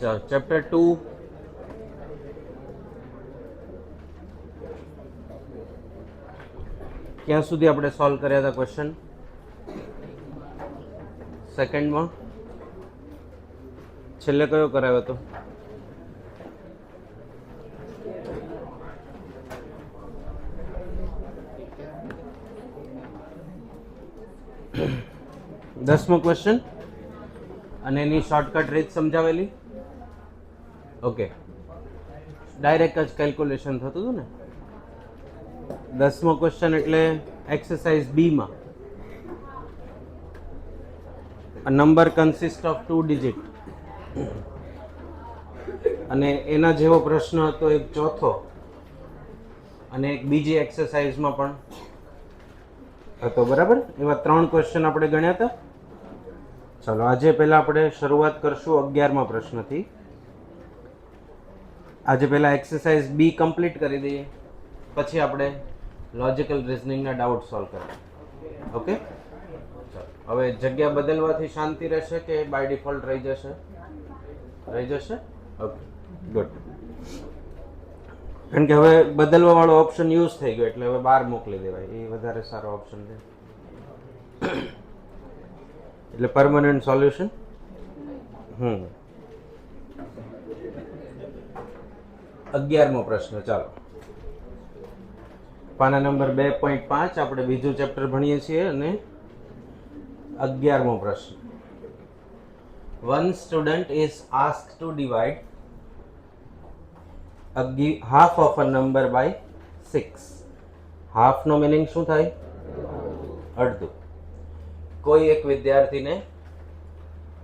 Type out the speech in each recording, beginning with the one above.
Chapter 2 ક્યાં સુધી આપણે સોલ્વ કર્યા હતા ક્વેશ્ચન? સેકન્ડમાં છેલ્લે કયો કરાયો હતો? દસમો ક્વેશ્ચન અને એની શોર્ટકટ રીત સમજાવેલી. ઓકે, ડાયરેક્ટ જ કેલ્ક્યુલેશન થતું હતું ને. દસમો ક્વેશ્ચન એટલે exercise બીમાં a number consists of 2 digit અને એના જેવો પ્રશ્ન હતો એક ચોથો અને એક બીજી એક્સરસાઇઝમાં પણ હતો, બરાબર? એવા 3 ક્વેશ્ચન આપણે ગણ્યા હતા. ચાલો આજે પહેલા આપણે શરૂઆત કરશું 11મા પ્રશ્નથી. આજે પહેલા એક્સરસાઇઝ બી કમ્પ્લીટ કરી દઈએ, પછી આપણે લોજિકલ રીઝનિંગના ડાઉટ સોલ્વ કરીએ. ઓકે, હવે જગ્યા બદલવાથી શાંતિ રહેશે કે બાય ડિફોલ્ટ રહી જશે? રહી જશે. Okay, good. કારણ કે હવે બદલવા વાળો ઓપ્શન યુઝ થઈ ગયો એટલે હવે બહાર મોકલી દેવાય, એ વધારે સારો ઓપ્શન છે. એટલે પરમનન્ટ સોલ્યુશન. 11મો પ્રશ્ન. ચાલો, પાના નંબર 2.5 આપણે બીજું ચેપ્ટર ભણીએ છીએ અને 11મો પ્રશ્ન. One student is asked to divide half of a number by 6. Half નો મીનિંગ શું થાય? અડધું. કોઈ એક વિદ્યાર્થીને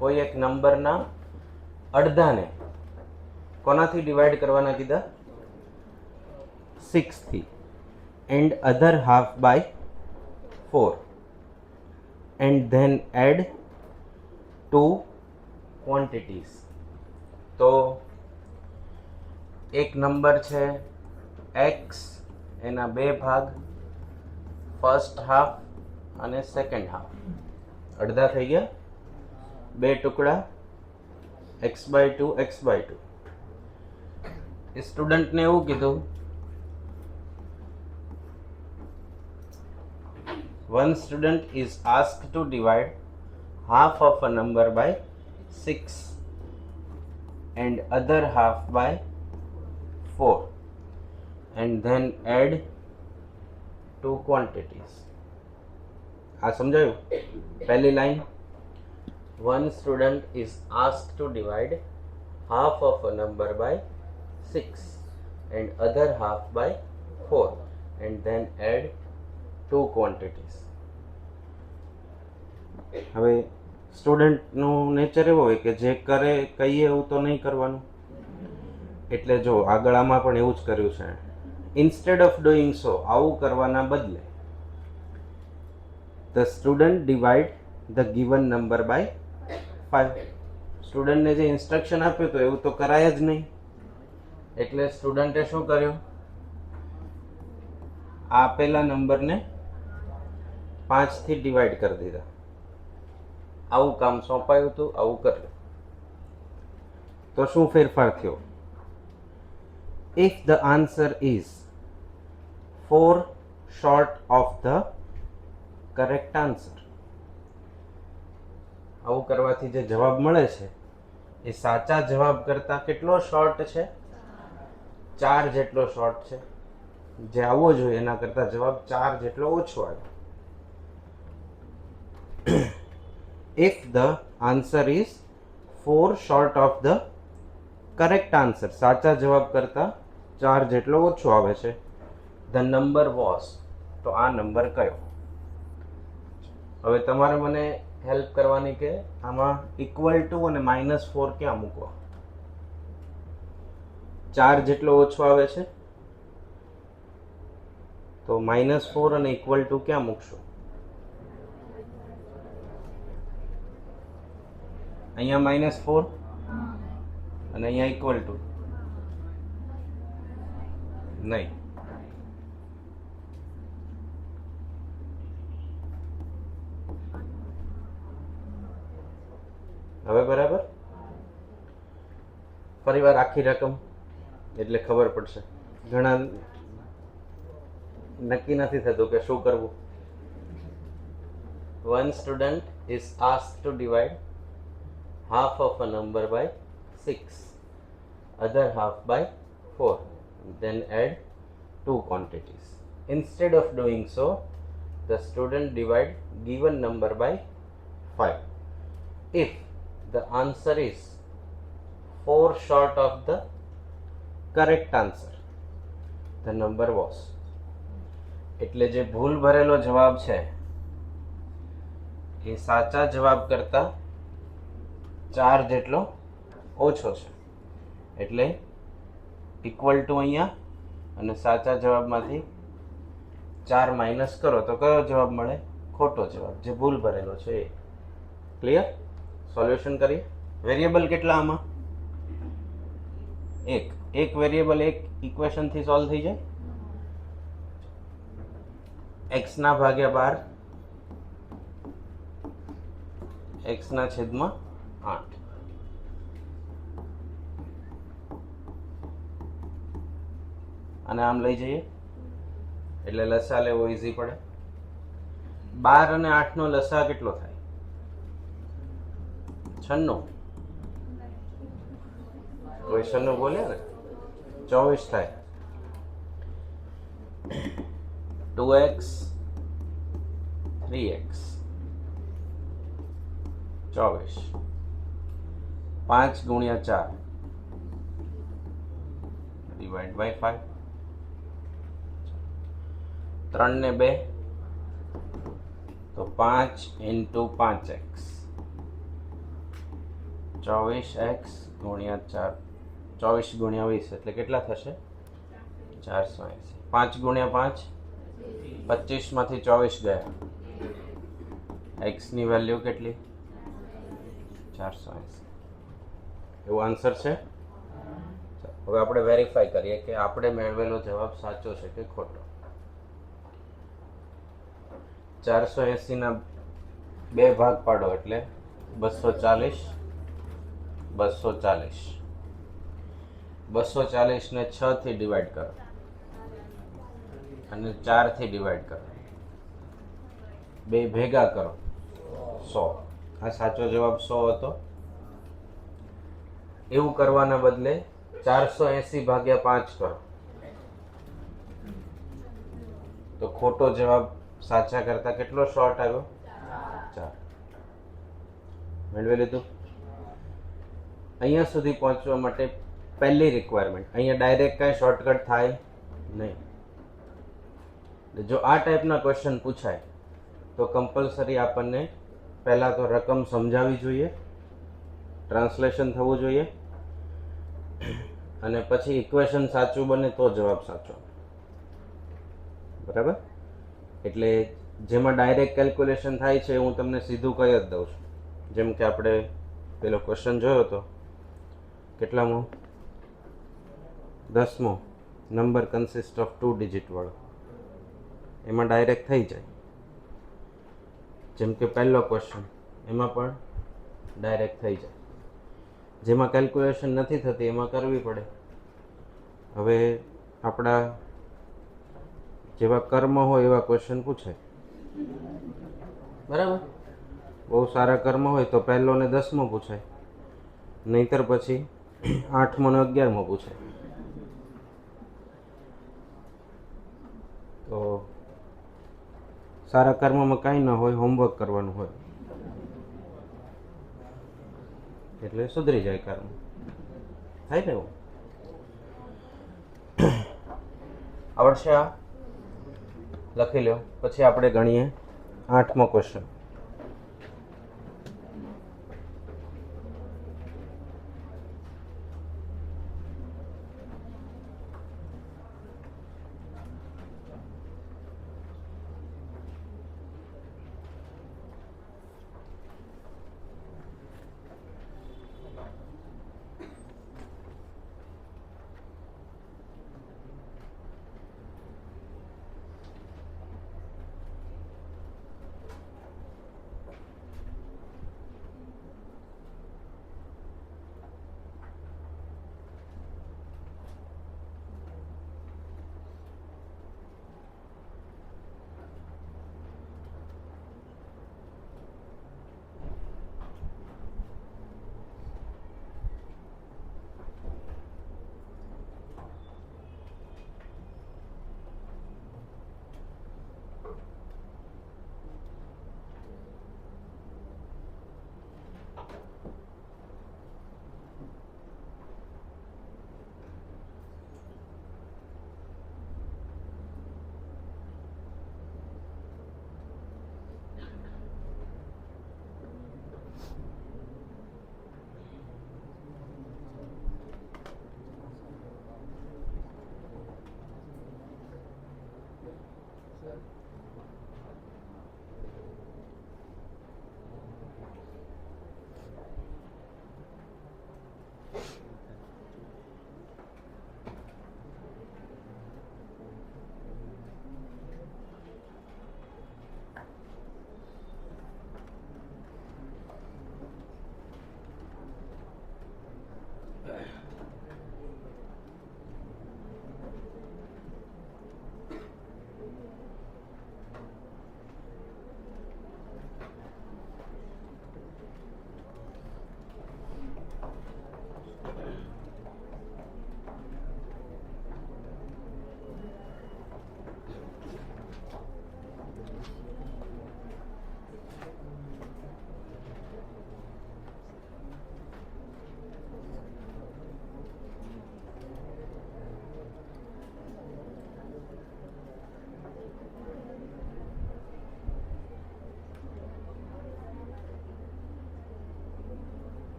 કોઈ એક નંબરના અડધાને કોનાથી ડિવાઈડ કરવાના કીધા? 6 થી. And other half by 4 and then add 2 quantities. તો એક નંબર છે એક્સ, એના બે ભાગ, ફર્સ્ટ હાફ અને સેકન્ડ હાફ. અડધા થઈ ગયા, બે ટુકડા, x/2 x/2. એ સ્ટુડન્ટને એવું કીધું, one student is asked to divide half of a number by 6 and other half by 4 and then add 2 quantities. આ સમજાયું? પહેલી line, one student is asked to divide half of a number by 6 and other half by 4 and then add 2 quantities. હવે સ્ટુડન્ટનું nature એવો હોય કે જે કરે કહીએ એવું તો નહીં કરવાનું. એટલે જો આગળ આમાં પણ એવું જ કર્યું છે. ઇન્સ્ટેડ ઓફ ડુઈંગ સો, આવું કરવાના બદલે the student divide the given number by 5. સ્ટુડન્ટને જે ઇન્સ્ટ્રક્શન આપ્યું તો એવું તો કરાય જ નહીં. એટલે સ્ટુડન્ટે શું કર્યું? આપેલા નંબરને 5 થી ડિવાઈડ કરી દીધા. આવું કામ સોંપાયું હતું, આવું કર્યું. તો શું ફેરફાર થયો? If the answer is 4 short of the correct answer, આવું કરવાથી જે જવાબ મળે છે એ સાચા જવાબ કરતા કેટલો શોર્ટ છે? 4 જેટલો શોર્ટ છે. જે આવવો જોઈએ એના કરતા જવાબ 4 જેટલો ઓછો આવ્યો. If the answer is 4 short of the correct answer, સાચા જવાબ કરતા 4 જેટલો ઓછો આવે છે. The number was, તો આ નંબર કયો? હવે તમારે મને હેલ્પ કરવાની કે આમાં ઇક્વલ ટુ અને -4 ક્યાં મૂકવા? 4 જેટલો ઓછો આવે છે તો -4 અને ઇક્વલ ટુ ક્યાં મૂકશો? અહીંયા -4 અને અહીંયા ઇક્વલ ટુ નહીં. હવે બરાબર? ફરીવાર આખી રકમ એટલે ખબર પડશે. ઘણા નક્કી નથી થતું કે શું કરવું. One student is asked to divide half of a number by 6, other half by 4, then add two quantities. Instead of doing so, the student divide given number by 5. If the answer is 4 short of the correct answer, the number was. એટલે જે ભૂલ ભરેલો જવાબ છે એ સાચા જવાબ કરતા 4 જેટલો ઓછો છે, એટલે ઇક્વલ ટુ અહીંયા અને સાચા જવાબમાંથી 4 માઇનસ કરો તો કયો જવાબ મળે? ખોટો જવાબ, જે ભૂલ ભરેલો છે એ. ક્લિયર? સોલ્યુશન કરીએ. વેરિયેબલ કેટલા આમાં? એક વેરિયેબલ એક ઇક્વેશનથી સોલ્વ થઈ જાય. x ના ભાગ્યા 12, x ના છેદમાં 8. અને આમ લઈ જઈએ એટલે લસા લેવો ઈઝી પડે. 12 અને 8 નો લસા કેટલો થાય? 96. કોઈ 96 બોલ્યા ને? 24 થાય. 2x 3x 24. 5 ગુણ્યા 4 ડિવાઈડ બાય 5. 3 ને 2 તો 5 ઇન્ટુ 5x 24x ગુણ્યા 4 24 ગુણ્યા 20 એટલે કેટલા થશે? 480. 5 ગુણ્યા 5 25 માંથી 24 ગયા. x ની વેલ્યુ કેટલી? 480. એવો આન્સર છે. હવે આપણે વેરીફાઈ કરીએ કે આપણે મેળવેલો જવાબ સાચો છે કે ખોટો. 480 ના 2 ભાગ પાડો એટલે 240. 240 ને 6 થી ડિવાઈડ કરો અને 4 થી ડિવાઈડ કરો. 2 ભેગા કરો 100. આ સાચો જવાબ 100 હતો. એવું કરવાના બદલે 480 ભાગ્યા 5 કરો તો ખોટો જવાબ સાચા કરતા કેટલો શોર્ટ આવ્યો? 4. મેળવી લીધું. અહીંયા સુધી પહોંચવા માટે પહેલી રિક્વાયરમેન્ટ, અહીંયા ડાયરેક્ટ કાંઈ શોર્ટકટ થાય નહીં. જો આ ટાઈપના ક્વેશ્ચન પૂછાય તો કમ્પલસરી આપણને પહેલાં તો રકમ સમજાવવી જોઈએ, ટ્રાન્સલેશન થવું જોઈએ, અને પછી ઇક્વેશન સાચું બને તો જવાબ સાચો. બરાબર? એટલે જેમાં ડાયરેક્ટ કેલ્ક્યુલેશન થાય છે હું તમને સીધું કહી જ દઉં છું. જેમ કે આપણે પેલો ક્વેશ્ચન જોયો હતો, કેટલામો? 10મો. નંબર કન્સિસ્ટ ઓફ 2 ડિજિટ વાળો. એમાં ડાયરેક્ટ થઈ જાય. જેમ કે પહેલો ક્વેશ્ચન, એમાં પણ ડાયરેક્ટ થઈ જાય. જેમાં કેલ્ક્યુલેશન નથી થતી એમાં કરવી પડે. હવે આપણા જેવા કર્મ હોય એવા ક્વેશ્ચન પૂછાય. બરાબર? બહુ સારા કર્મ હોય તો પહેલો ને 10મો પૂછાય, નહીતર પછી 8મો ને 11મો પૂછાય. તો સારા કર્મમાં કાંઈ ન હોય, હોમવર્ક કરવાનું હોય એટલે સુધરી જાય કર્મ. થાય ને એવું? આવડશે આ? લખી લો. પછી આપણે ગણીએ 8મો ક્વેશ્ચન.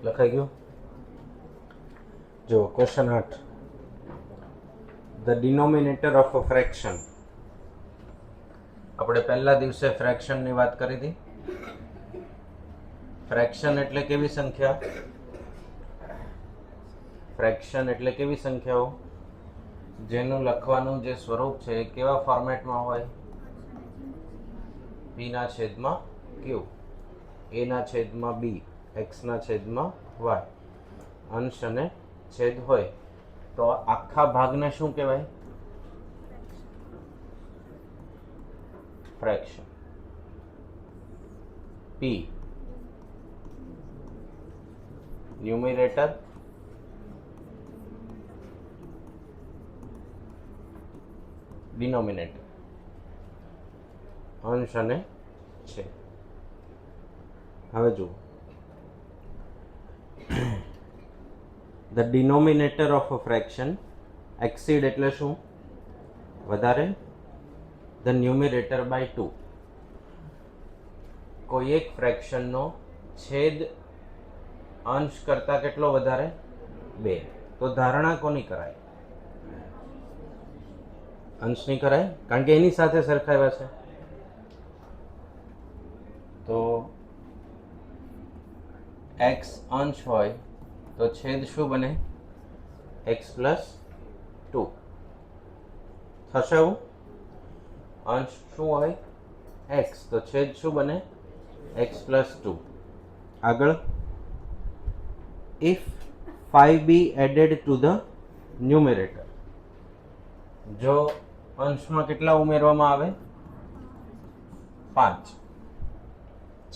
લખાઈ ગયું. જો question 8, the denominator of a fraction. આપણે પહેલા દિવસે ફ્રેક્શનની વાત કરી હતી. ફ્રેક્શન એટલે કેવી સંખ્યા? ફ્રેક્શન એટલે કેવી સંખ્યાઓ જેનું લખવાનું જે સ્વરૂપ છે એ કેવા ફોર્મેટમાં હોય? p ના છેદમાં q, a ના છેદમાં b, x ના છેદમાં y, અંશ અને છેદ હોય તો આખા ભાગને શું કહેવાય? ફ્રેક્શન. p ન્યુમરેટર, ડિનોમિનેટર, અંશ અને છેદ. હવે જુઓ, the denominator of a fraction exceed એટલે શું? વધારે. The numerator by 2. કોઈ એક ફ્રેક્શનનો છેદ અંશ કરતા કેટલો વધારે? 2. તો ધારણા કોની કરાય? અંશની કરાય, કારણ કે એની સાથે સરખાવ્યા છે. તો x અંશ હોય તો છેદ શું બને? x પ્લસ 2 થશે. એવું અંશ શું હોય? x, તો છેદ શું બને? x plus 2. આગળ, if 5 be added to the numerator. જો અંશમાં કેટલા ઉમેરવામાં આવે? 5.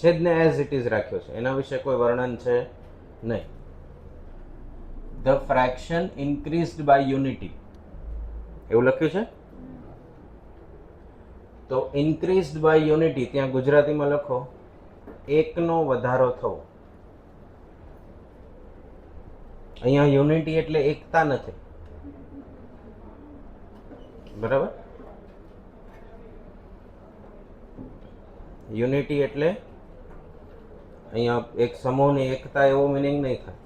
છેદને એઝ ઇટ ઇઝ રાખ્યો છે, એના વિશે કોઈ વર્ણન છે નહીં. The fraction increased by unity એવું લખ્યું છે. તો ઇન્ક્રીઝડ બાય યુનિટી ત્યાં ગુજરાતીમાં લખો એકનો વધારો થવો. અહીંયા યુનિટી એટલે એકતા નથી, બરાબર? યુનિટી એટલે અહીંયા એક સમૂહની એકતા એવો મિનિંગ નહીં થાય.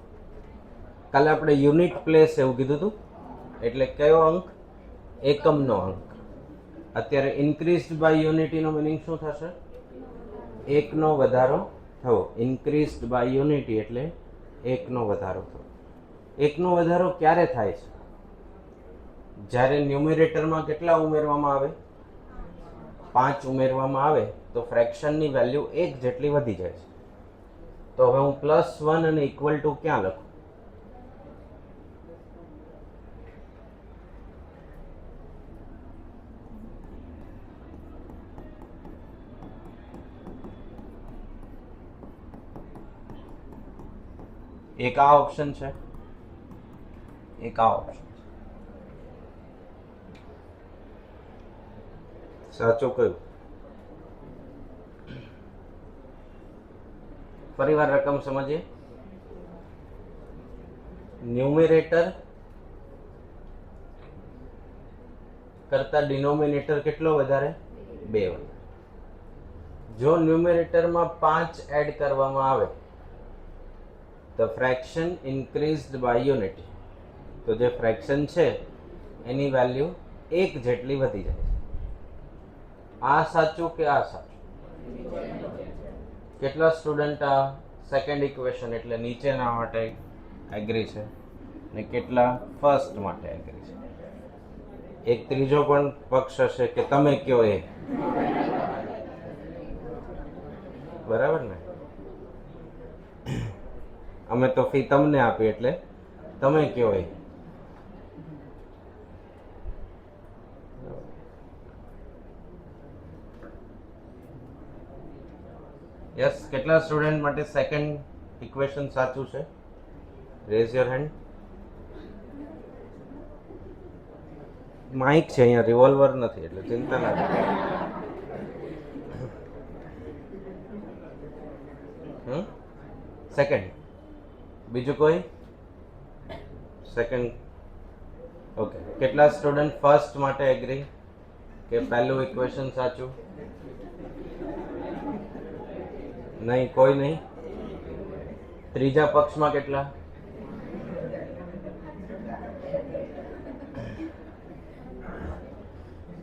કાલે આપણે યુનિટ પ્લેસ એવું કીધું હતું, એટલે કયો અંક? એકમનો અંક. અત્યારે ઇન્ક્રીઝડ બાય યુનિટીનો મિનિંગ શું થશે? એકનો વધારો થવો. ઇન્ક્રીઝડ બાય યુનિટી એટલે એકનો વધારો થવો. એકનો વધારો ક્યારે થાય છે? જ્યારે ન્યુમરેટરમાં કેટલા ઉમેરવામાં આવે? 5 ઉમેરવામાં આવે તો ફ્રેક્શનની વેલ્યુ 1 જેટલી વધી જાય છે. તો હવે હું +1 અને ઇક્વલ ટુ ક્યાં લખું? એક આ ઓપ્શન છે, એક આ ઓપ્શન છે. સાચું કયું? ફરીવાર રકમ સમજીએ. ન્યુમેરેટર કરતા ડિનોમિનેટર કેટલો વધારે? 2 વધારે. જો ન્યુમેરેટરમાં 5 એડ કરવામાં આવે the fraction increased by unity, તો જે ફ્રેક્શન છે એની વેલ્યુ 1 જેટલી વધી જાય છે. આ સાચું કે આ સાચું? કેટલા સ્ટુડન્ટ આ સેકન્ડ ઇક્વેશન એટલે નીચેના માટે એગ્રી છે ને કેટલા ફર્સ્ટ માટે એગ્રી છે? એક ત્રીજો પણ પક્ષ હશે કે તમે કયો એ. બરાબર ને? અમે તો ફી તમને આપી એટલે તમે કયો એ. યસ, કેટલા સ્ટુડન્ટ માટે સેકન્ડ ઇક્વેશન સાચું છે? Rays your hand. માઇક છે અહીંયા, રિવોલ્વર નથી એટલે ચિંતા ના કરો. સેકન્ડ. બીજું કોઈ? સેકન્ડ. ઓકે. કેટલા સ્ટુડન્ટ ફર્સ્ટ માટે એગ્રી કે પહેલું ઇક્વેશન સાચું? નહીં, કોઈ નહીં. ત્રીજા પક્ષમાં કેટલા?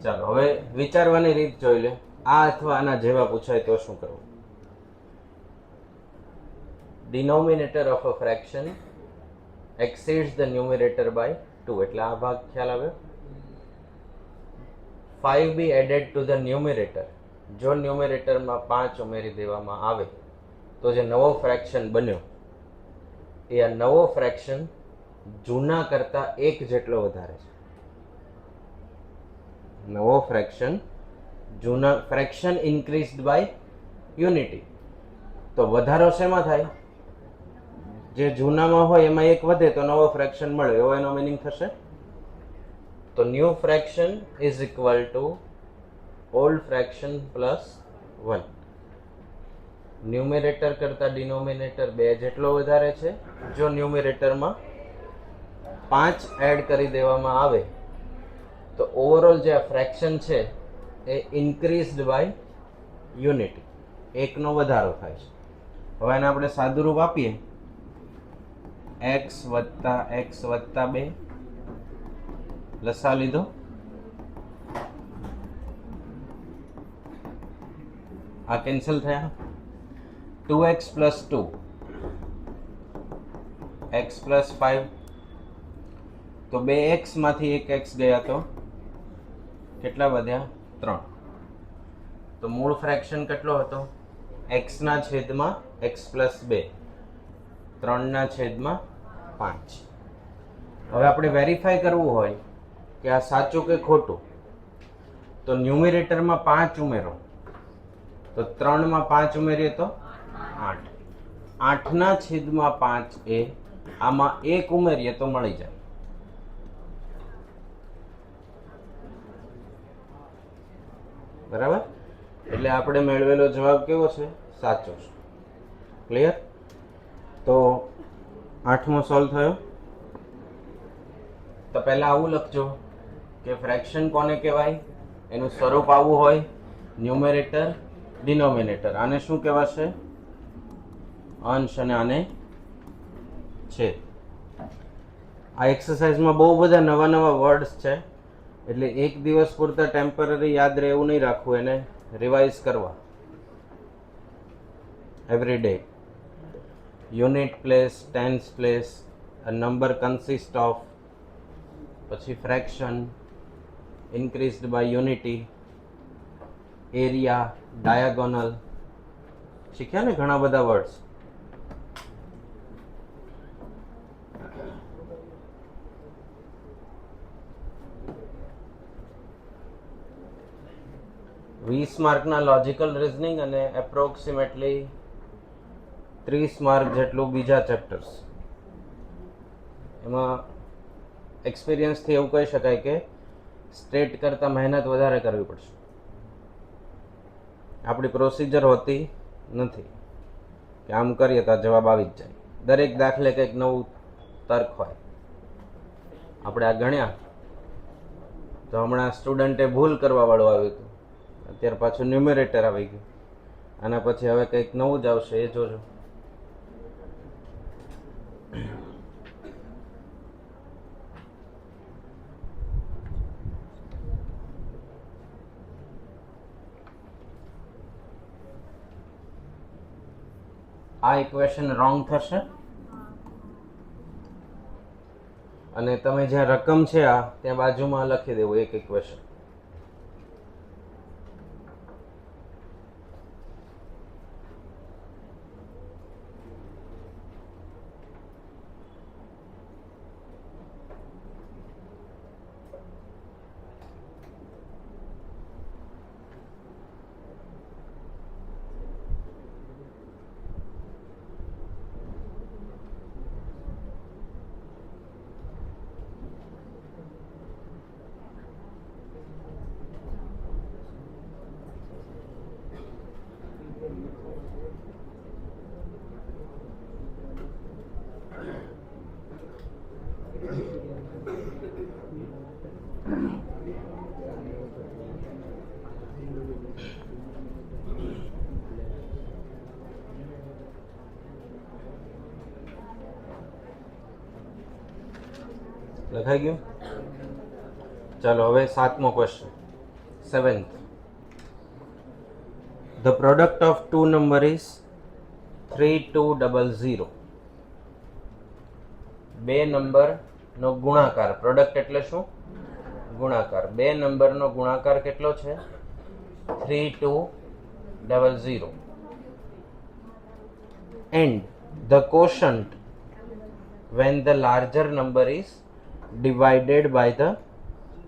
ચાલો હવે વિચારવાની રીત જોઈ લે. આ અથવા આના જેવા પૂછાય તો શું કરવું? Denominator of a fraction exceeds the numerator by 2, એટલે આ ભાગ ખ્યાલ આવ્યો. 5 be added to the numerator, જો ન્યુમેરેટરમાં 5 ઉમેરી દેવામાં આવે તો જે નવો ફ્રેક્શન બન્યો એ આ નવો ફ્રેક્શન જૂના કરતા 1 જેટલો વધારે છે. નવો ફ્રેક્શન જૂના ફ્રેક્શન ઇન્ક્રીઝડ બાય યુનિટી. તો વધારો શેમાં થાય? જે જૂનામાં હોય એમાં 1 વધે તો નવો ફ્રેક્શન મળે, એવો એનો મીનિંગ થશે. તો new fraction is equal to old fraction plus 1. Numerator કરતા ડિનોમિનેટર 2 જેટલો વધારે છે. જો ન્યુમેરેટરમાં 5 એડ કરી દેવામાં આવે તો ઓવરઓલ જે આ ફ્રેક્શન છે એ ઇન્ક્રીઝડ બાય યુનિટી, 1નો વધારો થાય છે. હવે એને આપણે સાદું રૂપ આપીએ. x વત્તા x વત્તા 2 લસા લીધો. આ કેન્સલ થયા. 2x પ્લસ 2 x પ્લસ 5, તો 2x માંથી 1x ગયા તો કેટલા વધ્યા? 3. તો મૂળ ફ્રેક્શન કેટલો હતો? x ના છેદમાં x પ્લસ 2, 3 ના છેદમાં 5. હવે આપણે વેરીફાઈ કરવું હોય કે આ સાચું કે ખોટું, તો ન્યુમેરેટરમાં 5 ઉમેરો, તો 3 માં 5 ઉમેરીએ તો 8. 8 ના છેદમાં 5 એ આમાં 1 ઉમેરીએ તો મળી જાય. બરાબર? એટલે આપણે મેળવેલો જવાબ કેવો છે? સાચો છે. ક્લિયર? તો 8મો સોલ્વ થયો. તો પહેલા આવું લખજો કે ફ્રેક્શન કોને કહેવાય? એનું સ્વરૂપ આવું હોય, ન્યુમેરેટર ડિનોમિનેટર. આને શું કહેવાશે? અંશ અને આને છેદ. આ એક્સરસાઇઝમાં બહુ બધા નવા નવા વર્ડ્સ છે એટલે એક દિવસ પૂરતા ટેમ્પરરી યાદ રહે એવું નહીં રાખવું, એને રિવાઇઝ કરવા every day. Unit place, tens place, a number consist of, પછી fraction, increased by unity, area, diagonal. શીખ્યા ને ઘણા બધા વર્ડ્સ. વીસ માર્કના લોજિકલ રિઝનિંગ અને એપ્રોક્સિમેટલી 30 માર્ક જેટલું બીજા ચેપ્ટર્સ. એમાં એક્સપિરિયન્સથી એવું કહી શકાય કે સ્ટેટ કરતાં મહેનત વધારે કરવી પડશે. આપણી પ્રોસિજર હોતી નથી. કે આમ કરીએ તો જવાબ આવી જ જાય. દરેક દાખલે કંઈક નવું તર્ક હોય. આપણે આ ગણ્યા તો હમણાં સ્ટુડન્ટે ભૂલ કરવા વાળું આવ્યું હતું, અત્યારે પાછું ન્યુમેરેટર આવી ગયું. આના પછી હવે કંઈક નવું જ આવશે, એ જોજો. આ ઇક્વેશન રોંગ થશે અને તમે જ્યાં રકમ છે આ ત્યાં બાજુમાં લખી દેવું એક ઇક્વેશન. લખાઈ ગયું? ચાલો હવે 7મો question. 7th. The product of two number is 3200. બે નંબરનો ગુણાકાર. પ્રોડક્ટ એટલે શું? ગુણાકાર. બે નંબરનો ગુણાકાર કેટલો છે? 3200. And the quotient when the larger number is divided by the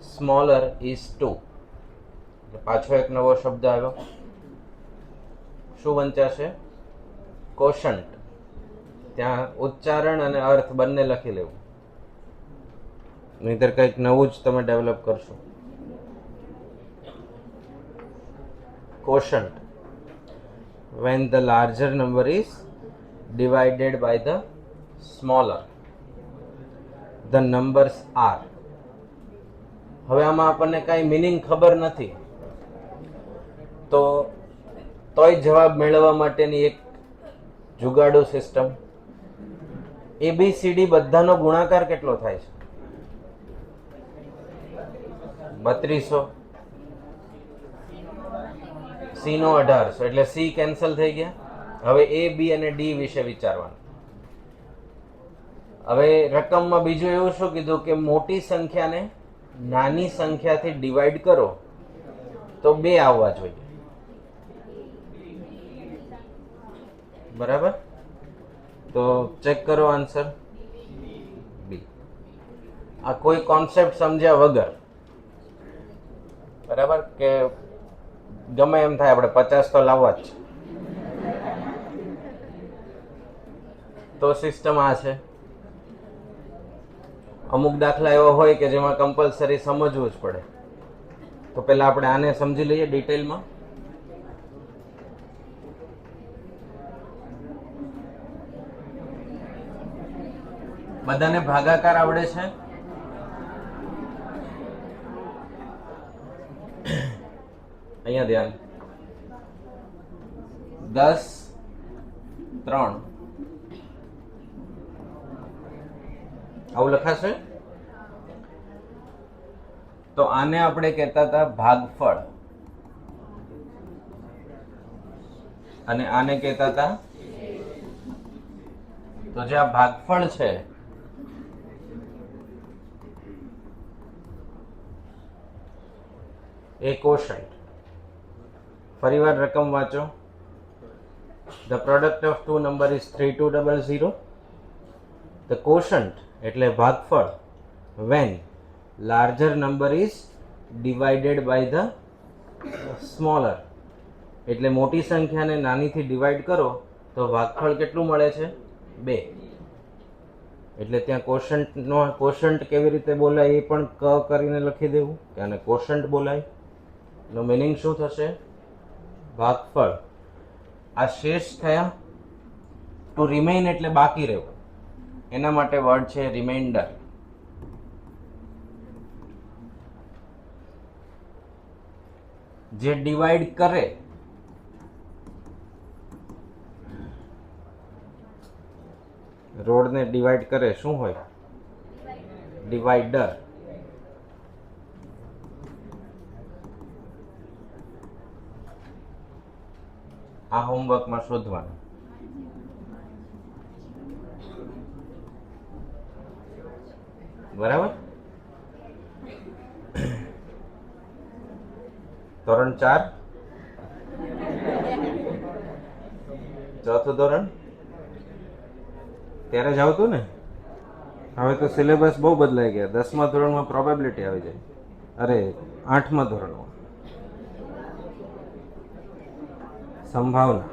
smaller is 2. પાછો એક નવો શબ્દ આવ્યો. શું વંચાશે? કોશન્ટ. ત્યાં ઉચ્ચારણ અને અર્થ બંને લખી લેવું, નહીતર કંઈક નવું જ તમે ડેવલપ કરશો. Quotient when the larger number is divided by the smaller, the numbers are. હવે આમાં આપણને કાંઈ મિનિંગ ખબર નથી તો તોય જવાબ મેળવવા માટેની એક જુગાડુ સિસ્ટમ. ABCD બધાનો ગુણાકાર કેટલો થાય છે? 3200. C નો 1800, એટલે C કેન્સલ થઈ ગયા. હવે A, B અને D વિશે વિચારવાનું. હવે રકમમાં બીજું એવું શું કીધું કે મોટી સંખ્યાને નાની સંખ્યાથી ડિવાઈડ કરો તો 2 આવવા જોઈએ. બરાબર? તો ચેક કરો આન્સર બી. આ કોઈ કોન્સેપ્ટ સમજ્યા વગર, બરાબર, કે ગમે એમ થાય આપણે 50 તો લાવવા જ છે, તો સિસ્ટમ આ છે. અમુક દાખલા એવો હોય કે જેમાં કમ્પલસરી સમજવું જ પડે, તો પહેલા આપણે આને સમજી લઈએ ડિટેલમાં. બધાને ભાગાકાર આવડે છે? અહીંયા ધ્યાન. 10, 3 આવું લખાશે. તો આને આપણે કહેતા હતા ભાગફળ અને આને કહેતા હતા. તો જે આ ભાગફળ છે એ કોશન્ટ. ફરીવાર રકમ વાંચો. The product of two number is 3200. The quotient એટલે ભાગફળ when larger number is divided by the smaller, એટલે મોટી સંખ્યાને નાનીથી ડિવાઈડ કરો તો ભાગફળ કેટલું મળે છે? 2. એટલે ત્યાં કોશન્ટ કેવી રીતે બોલાય એ પણ ક કરીને લખી દેવું કે આને કોશન્ટ બોલાય. એનો મિનિંગ શું થશે? ભાગફળ. આ શેષ થયા ટુ રિમેઇન એટલે બાકી રહેવું, એના માટે વર્ડ છે રિમાઇન્ડર. જે ડિવાઈડ કરે, રોડને ડિવાઈડ કરે શું હોય? ડિવાઈડર. આ હોમવર્કમાં શોધવાનું. બરાબર. ધોરણ 4 ચોથું ધોરણ ત્યારે જ આવતું ને. હવે તો સિલેબસ બહુ બદલાઈ ગયા. 10મા ધોરણમાં પ્રોબેબિલિટી આવી જાય. અરે 8મા ધોરણમાં સંભાવના.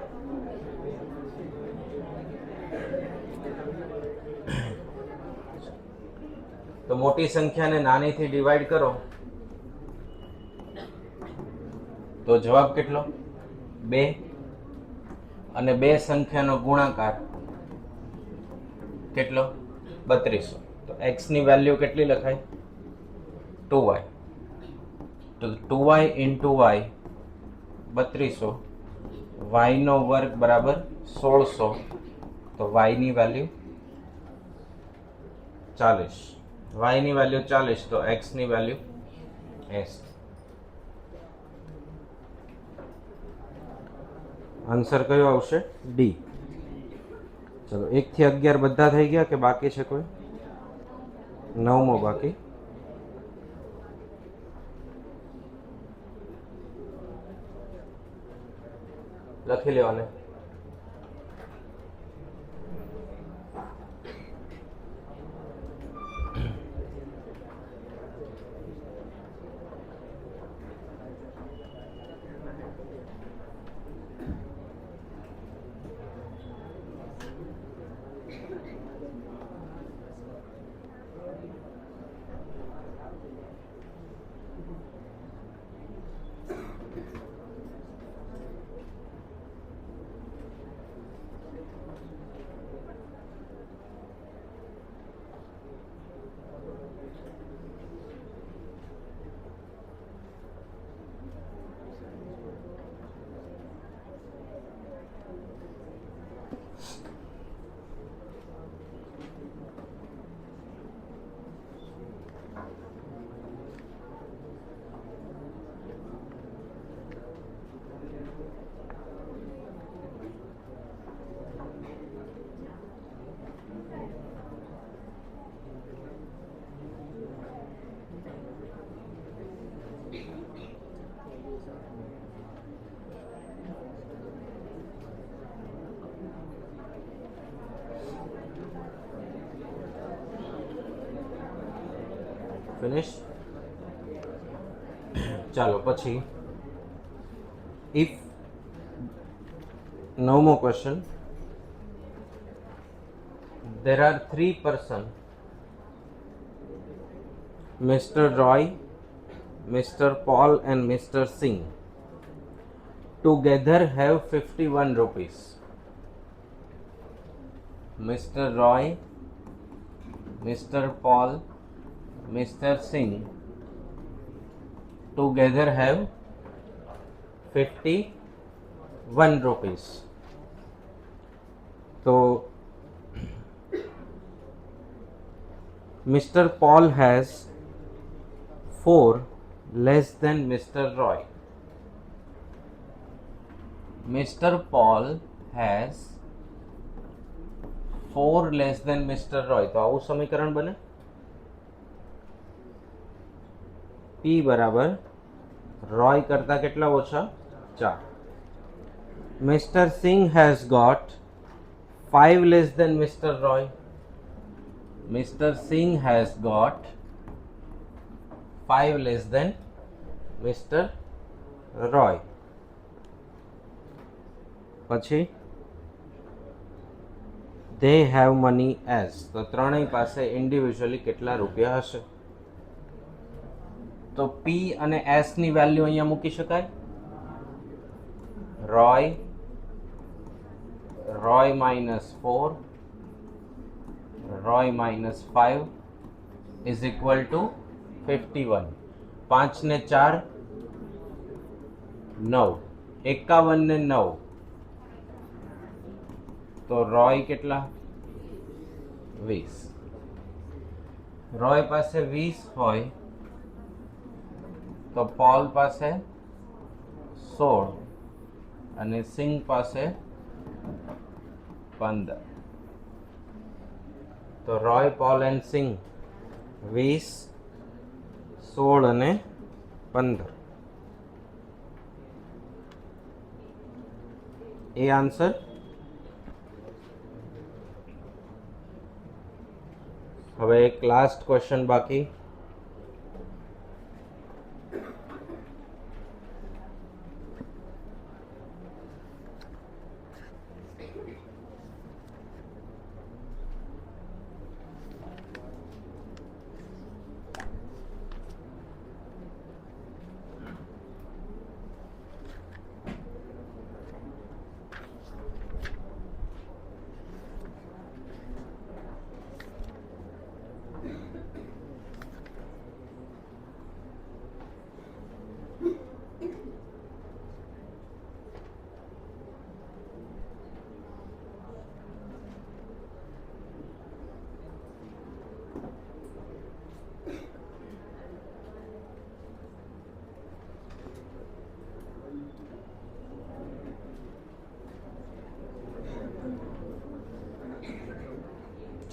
તો મોટી સંખ્યાને નાનીથી ડિવાઈડ કરો તો જવાબ કેટલો? 2. અને બે સંખ્યાનો ગુણાકાર કેટલો? 3200. તો x ની વેલ્યુ કેટલી લખાય? 2y. તો 2y into y 3200, y નો વર્ગ બરાબર 1600. તો y ની વેલ્યુ 40. y ની વેલ્યુ 40 તો x ની વેલ્યુ 80. આન્સર કયો આવશે? ડી. ચલો 1 થી 11 બધા થઈ ગયા કે બાકી છે કોઈ? 9મો બાકી. લખી લેવાને. ફિનિશ. ચાલો પછી if 9મો question. there are 3 person, Mr. Roy, Mr. Paul and Mr. Singh, together have 51 rupees. Mr. Roy, Mr. Paul, Mr. Singh together have 51 rupees. So Mr. Paul has 4 less than Mr. Roy. Mr. Paul has 4 less than Mr. Roy. તો આવું સમીકરણ બને. P બરાબર રોય કરતા કેટલા ઓછા? 4. Mr. Singh has got 5 less than Mr. Roy. Mr. Singh has got 5 less than Mr. Roy. પછી they have money as. તો ત્રણેય પાસે ઇન્ડિવિજ્યુઅલી કેટલા રૂપિયા હશે? તો P અને S ની વેલ્યુ અહીંયા મૂકી શકાય. Roy Roy -4, Roy -5 is equal to 51. 5 ને 4 9, 51 ને 9, તો રોય કેટલા? 20. રોય પાસે 20 હોય તો પોલ પાસે 16 અને સિંગ પાસે 15. તો રોય, પોલ એન્ડ સિંગ 20, 16 અને 15. એ આન્સર. હવે એક લાસ્ટ ક્વેશ્ચન બાકી.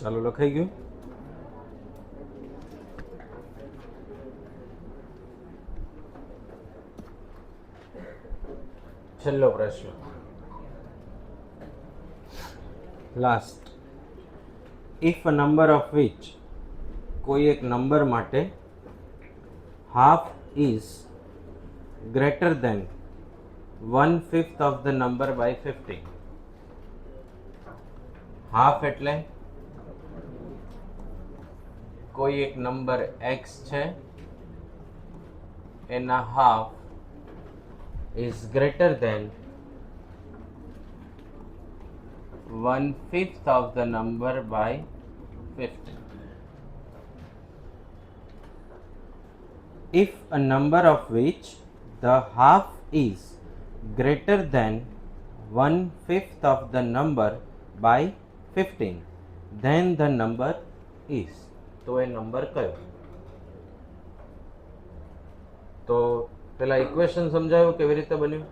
ચાલો, લખાઈ ગયું. છેલ્લો પ્રશ્ન, last. If a number of which, કોઈ એક નંબર માટે half is greater than 1/5 of the number by 50. Half એટલે કોઈ એક નંબર x છે, એના half is greater than 1/5 of the number by 50. If a number of which the half is greater than 1/5 of the number by 15, then the number is. તો એ number કયો? તો પેલા equation સમજાયું કેવી રીતે બન્યું?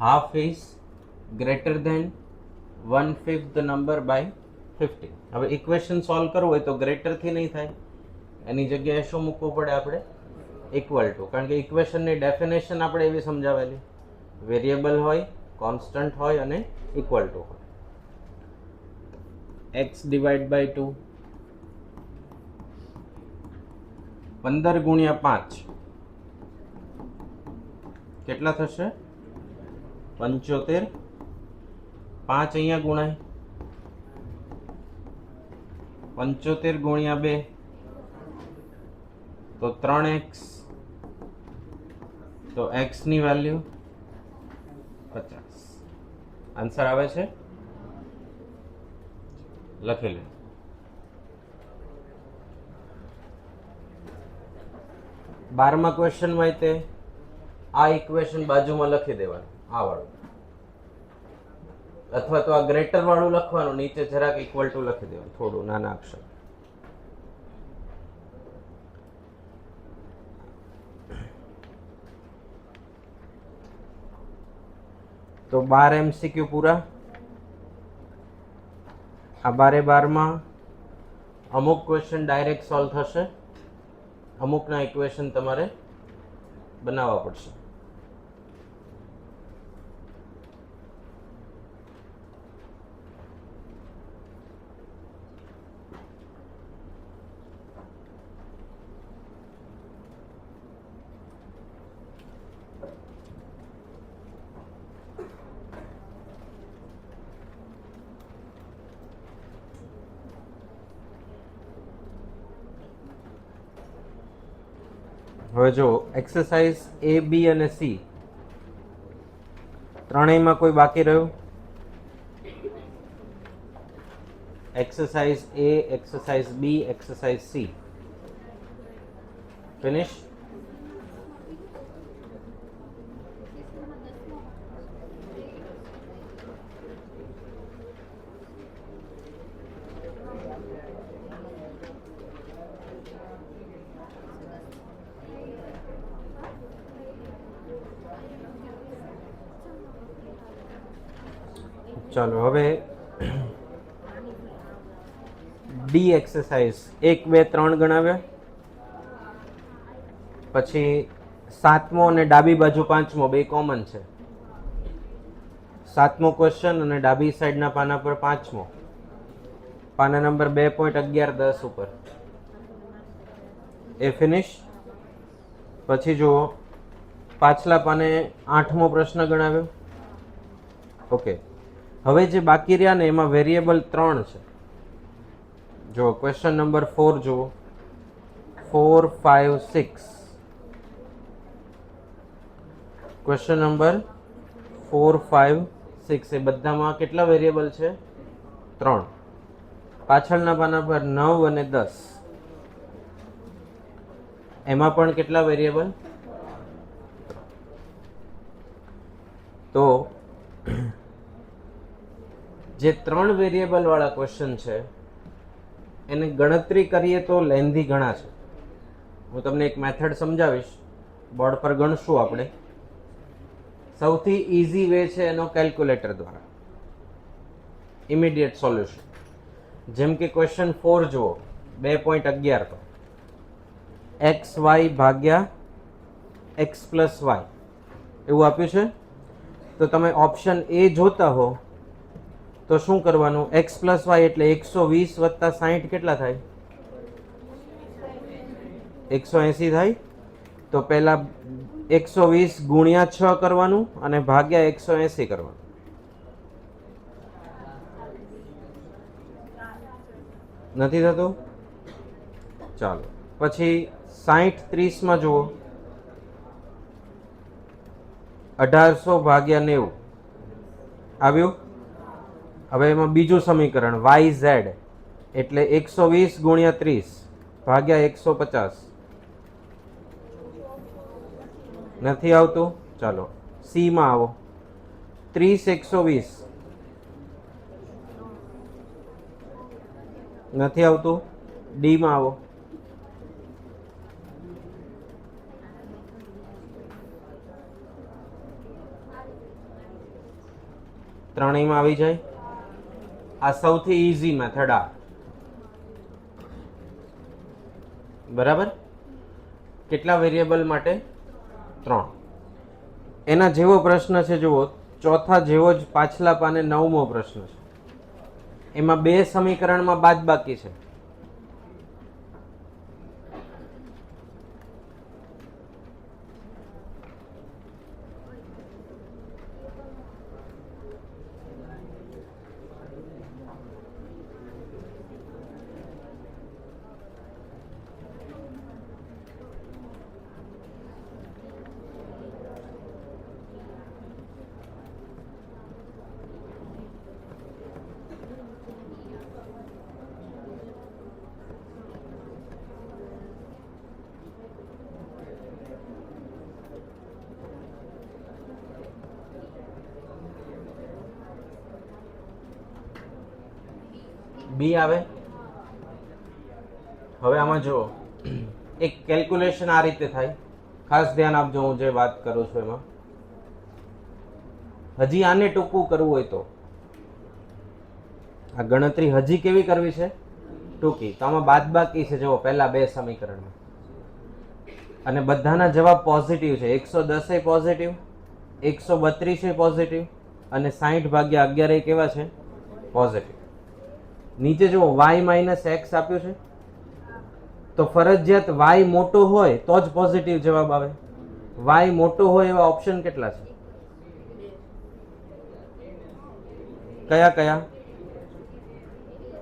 Half is greater than 1/5 the number by 50. હવે equation solve કરવું હોય તો ગ્રેટર થી નહીં થાય, એની જગ્યાએ શું મૂકવું પડે આપણે? Equal to. કારણ કે ઇક્વેશનની ડેફિનેશન આપણે એવી સમજાવેલી, વેરિયેબલ હોય, કોન્સ્ટન્ટ હોય અને ઇક્વલ ટુ હોય. x ડિવાઇડ બાય 2, 15 ગુણ્યા 5 કેટલા થશે? 75. 5 અહીંયા ગુણાય, 75 ગુણ્યા 2 તો 3x, તો x ની વેલ્યુ 50. આન્સર આવે છે, લખી લે. બારમા ક્વેશ્ચન માં તે આ ઇક્વેશન બાજુમાં લખી દેવાનું, આ વાળું, અથવા તો આ ગ્રેટર વાળું લખવાનું, નીચે જરાક ઇક્વલ ટુ લખી દેવાનું, થોડું નાના અક્ષર. તો 12 MCQ પૂરા. આ 12 માં અમુક ક્વેશ્ચન ડાયરેક્ટ સોલ્વ થશે, અમુકના ઇક્વેશન તમારે બનાવવા પડશે. હવે જો એક્સરસાઇઝ A, B અને C ત્રણેયમાં કોઈ બાકી રહ્યું? exercise A, exercise B, exercise C. Finish? ચાલો હવે ડી એક્સરસાઇઝ 1, 2, 3 ગણાવ્યા, પછી સાતમો અને ડાબી બાજુ પાંચમો બે કોમન છે. સાતમો ક્વેશ્ચન અને ડાબી સાઈડના પાના પર પાંચમો, પાના નંબર 2.1110 ઉપર. એ ફિનિશ. પછી જુઓ પાછલા પાને આઠમો પ્રશ્ન ગણાવ્યો. ઓકે, હવે જે બાકી રહ્યા ને એમાં વેરિયેબલ 3 છે. જો ક્વેશ્ચન નંબર 4 જુઓ, 4, 5, 6. ક્વેશ્ચન નંબર 4, 5, 6 એ બધામાં કેટલા વેરિયેબલ છે? 3. પાછળના પાના પર 9 અને 10, એમાં પણ કેટલા વેરિયેબલ? તો જે 3 વેરિયેબલ વાળા ક્વેશ્ચન છે એને ગણતરી કરીએ તો લેન્ધી ઘણા છે. હું તમને એક મેથડ સમજાવીશ, બોર્ડ પર ગણશું આપણે. સૌથી ઇઝી વે છે એનો કેલ્ક્યુલેટર દ્વારા, ઇમિડિયેટ સોલ્યુશન. જેમ કે ક્વેશ્ચન 4 જુઓ, 2.11 પર એક્સ વાય ભાગ્યા એક્સ પ્લસ વાય એવું આપ્યું છે. તો તમે ઓપ્શન એ જોતા હો તો શું કરવાનું? એક્સ પ્લસ વાય એટલે 120 વત્તા 60 કેટલા થાય? 180 થાય. તો પહેલા 120 ગુણ્યા 6 કરવાનું અને ભાગ્યા 180 કરવાનું. નથી થતું? ચાલો પછી 60, 30 માં જુઓ, 1800 ભાગ્યા 90 આવ્યું. હવે એમાં બીજું સમીકરણ વાય ઝેડ એટલે 120 ગુણ્યા 30 ભાગ્યા 150. નથી આવતું? ચાલો સી માં આવો, 30, 120. નથી આવતું? ડી માં આવો, ત્રણેયમાં આવી જાય. આ સૌથી ઈઝી મેથડ આ, બરાબર. કેટલા વેરિયેબલ માટે? 3. એના જેવો પ્રશ્ન છે જુઓ, ચોથા જેવો જ પાછલા પાને 9મો પ્રશ્ન છે. એમાં 2 સમીકરણમાં બાદબાકી છે. બી આવે. હવે આમાં જુઓ, એક કેલ્ક્યુલેશન આ રીતે થાય, ખાસ ધ્યાન આપજો હું જે વાત કરું છું એમાં. હજી આને ટૂંકું કરવું હોય તો આ ગણતરી હજી કેવી કરવી છે? ટૂંકી. તો આમાં બાદબાકી છે જુઓ પહેલા 2 સમીકરણમાં, અને બધાના જવાબ પોઝિટિવ છે. 110 એ પોઝિટિવ, 132 એ પોઝિટિવ અને 60 ભાગ્યા 11 એ કેવા છે? પોઝિટિવ. નીચે જુઓ y માઇનસ એક્સ આપ્યું છે, તો ફરજિયાત y મોટો હોય તો જ પોઝિટિવ જવાબ આવે. y મોટો હોય એવા ઓપ્શન કેટલા છે? કયા કયા?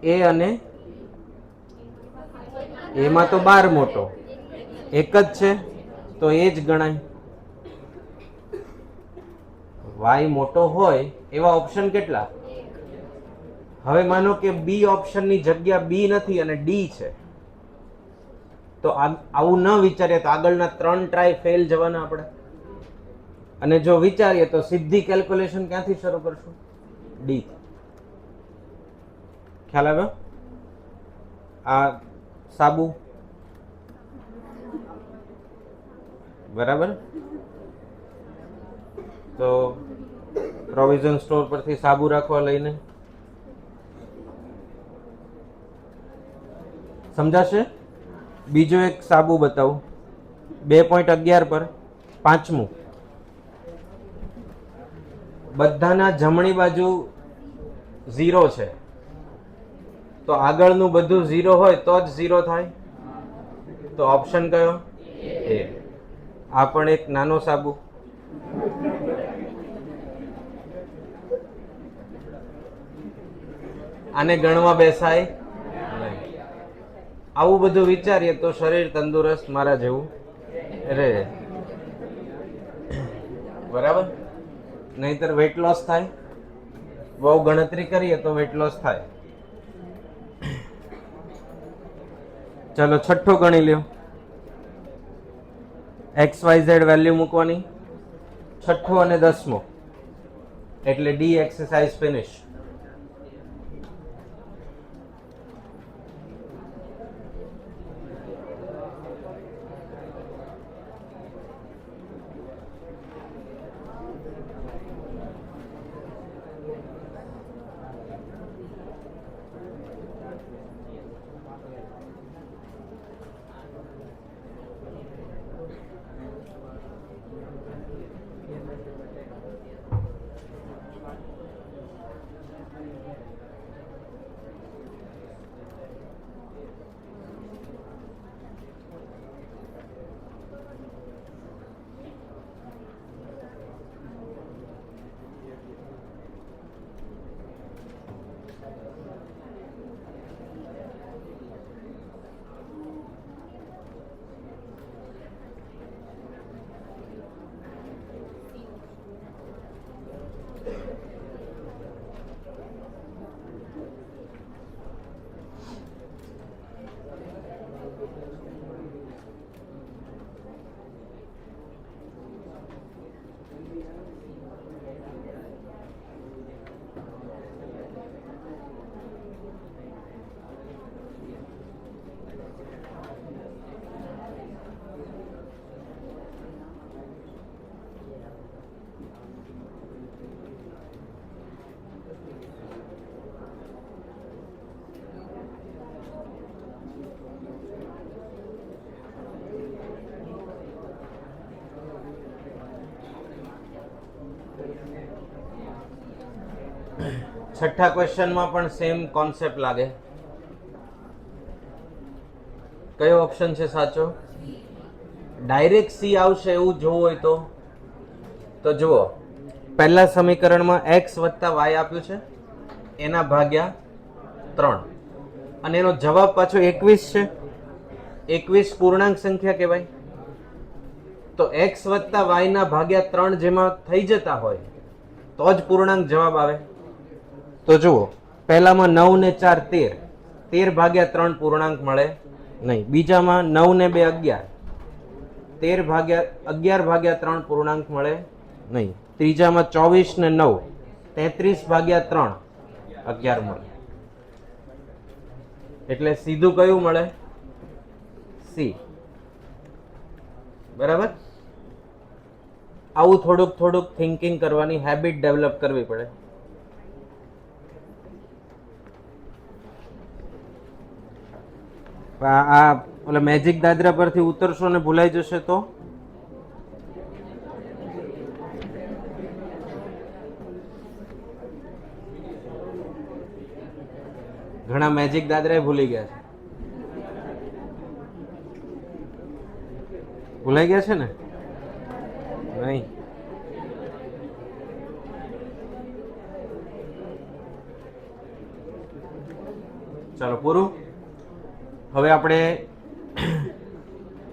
એ અને એમાં તો 12 મોટો, એક જ છે તો એ જ ગણાય. વાય મોટો હોય એવા ઓપ્શન કેટલા? હવે માનો કે બી ઓપ્શનની જગ્યા બી નથી અને ડી છે, તો આવું ન વિચારીએ તો આગળના 3 ટ્રાય ફેલ જવાના આપણે. અને જો વિચારીએ તો સીધી કેલ્ક્યુલેશન ક્યાંથી શરૂ કરશું? ડી. ખ્યાલ આવ્યો? આ સાબુ બરાબર, તો પ્રોવિઝન સ્ટોર પરથી સાબુ રાખવા લઈને સમજાશે? બીજો એક સાબુ બતાવું 2.11 પર, પાંચમું. બધાના જમણી બાજુ 0 છે, તો આગળનું બધું 0 હોય તો જ 0 થાય. તો ઓપ્શન કયો? એ. આ પણ એક નાનો સાબુ. આને ગણવા બેસાય નહીં. આવું બધું વિચારીએ તો શરીર તંદુરસ્ત મારા જેવું રહે. બરાબર? નહીતર વેટ લોસ થાય. બહુ ગણતરી કરીએ તો વેટ લોસ થાય. ચાલો છઠ્ઠો ગણી લ્યો. XYZ વેલ્યુ મૂકવાની. છઠ્ઠો અને 10મો એટલે ડી એક્સરસાઇઝ ફિનિશ. છઠ્ઠા ક્વેશ્ચનમાં પણ સેમ કોન્સેપ્ટ લાગે. કયો ઓપ્શન છે સાચો? ડાયરેક્ટ સી આવશે એવું જોવું હોય તો જુઓ, પહેલા સમીકરણમાં x વત્તા y આપ્યું છે, એના ભાગ્યા 3, અને એનો જવાબ પાછો 21 છે. 21 પૂર્ણાંક સંખ્યા કહેવાય. તો x વત્તા y ના ભાગ્યા 3 જેમાં થઈ જતા હોય તો જ પૂર્ણાંક જવાબ આવે. તો જુઓ, પહેલામાં 9 ને 4 13, 13 ભાગ્યા 3 પૂર્ણાંક મળે નહીં. બીજામાં 9 ને 2 11, 11 ભાગ્યા 3 પૂર્ણાંક મળે નહીં. ત્રીજામાં 24 ને 9 33 ભાગ્યા 3 11 મળે. એટલે સીધું કયું મળે? સી. બરાબર? આવું થોડુંક થિંકિંગ કરવાની હેબિટ ડેવલપ કરવી પડે. આ ઓલા મેજિક દાદરા પરથી ઉતરશો ને ભૂલાઈ જશે તો ઘણા મેજિક દાદરા ભૂલી ગયા છે. ભૂલાઈ ગયા છે ને? નહીં. ચાલો પૂરું. હવે આપણે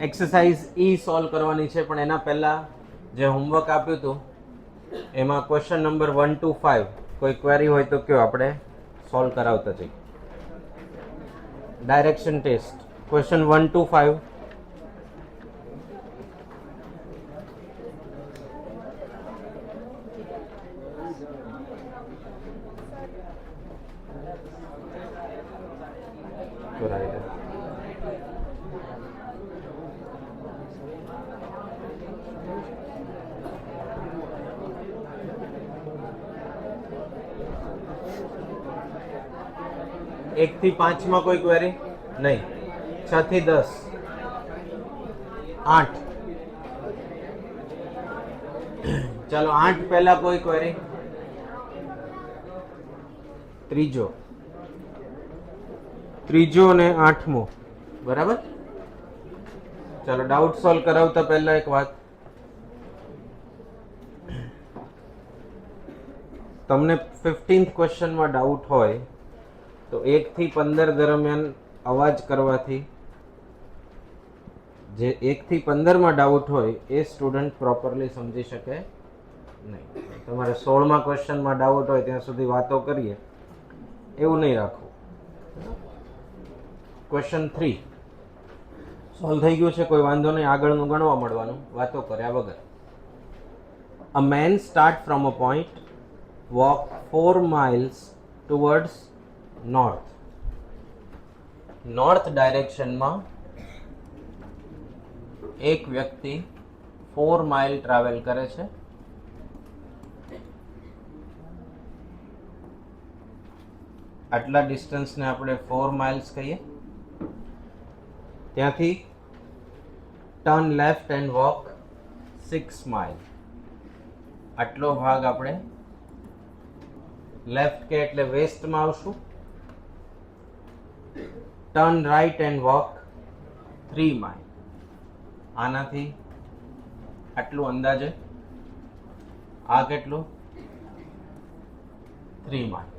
એક્સરસાઇઝ ઈ સોલ્વ કરવાની છે, પણ એના પહેલા જે હોમવર્ક આપ્યું હતું એમાં ક્વેશ્ચન નંબર 1 to 5 કોઈ ક્વેરી હોય તો કયો, આપણે સોલ્વ કરાવતા જઈએ. Direction test question 1 to 5. એક થી 5 માં કોઈ ક્વેરી નહીં. 6 થી 10, 8. ચાલો 8 પહેલા કોઈ ક્વેરી? ત્રીજો ને 8મો, બરાબર. ચાલો ડાઉટ સોલ્વ કરાવતા પહેલા એક વાત, તમને 15th ક્વેશ્ચનમાં ડાઉટ હોય તો 1 થી 15 દરમિયાન અવાજ કરવાથી જે 1 થી 15 માં ડાઉટ હોય એ સ્ટુડન્ટ પ્રોપરલી સમજી શકે નહીં. તમારે 16માં ક્વેશ્ચનમાં ડાઉટ હોય ત્યાં સુધી વાતો કરીએ એવું નહીં રાખવું. ક્વેશ્ચન 3 સોલ્વ થઈ ગયું છે, કોઈ વાંધો નહીં, આગળનું ગણવા મળવાનું વાતો કર્યા વગર. A man start from a point, walk 4 miles towards north ડાયરેક્શનમાં એક વ્યક્તિ 4 mile ટ્રાવેલ કરે છે. આટલા ડિસ્ટન્સને આપણે 4 miles કહીએ. ત્યાંથી turn left and walk 6 mile. આટલો ભાગ આપણે લેફ્ટ કે એટલે વેસ્ટમાં આવશું. Turn right and walk 3 mile. આનાથી આટલું અંદાજે, આ કેટલું? 3 mile.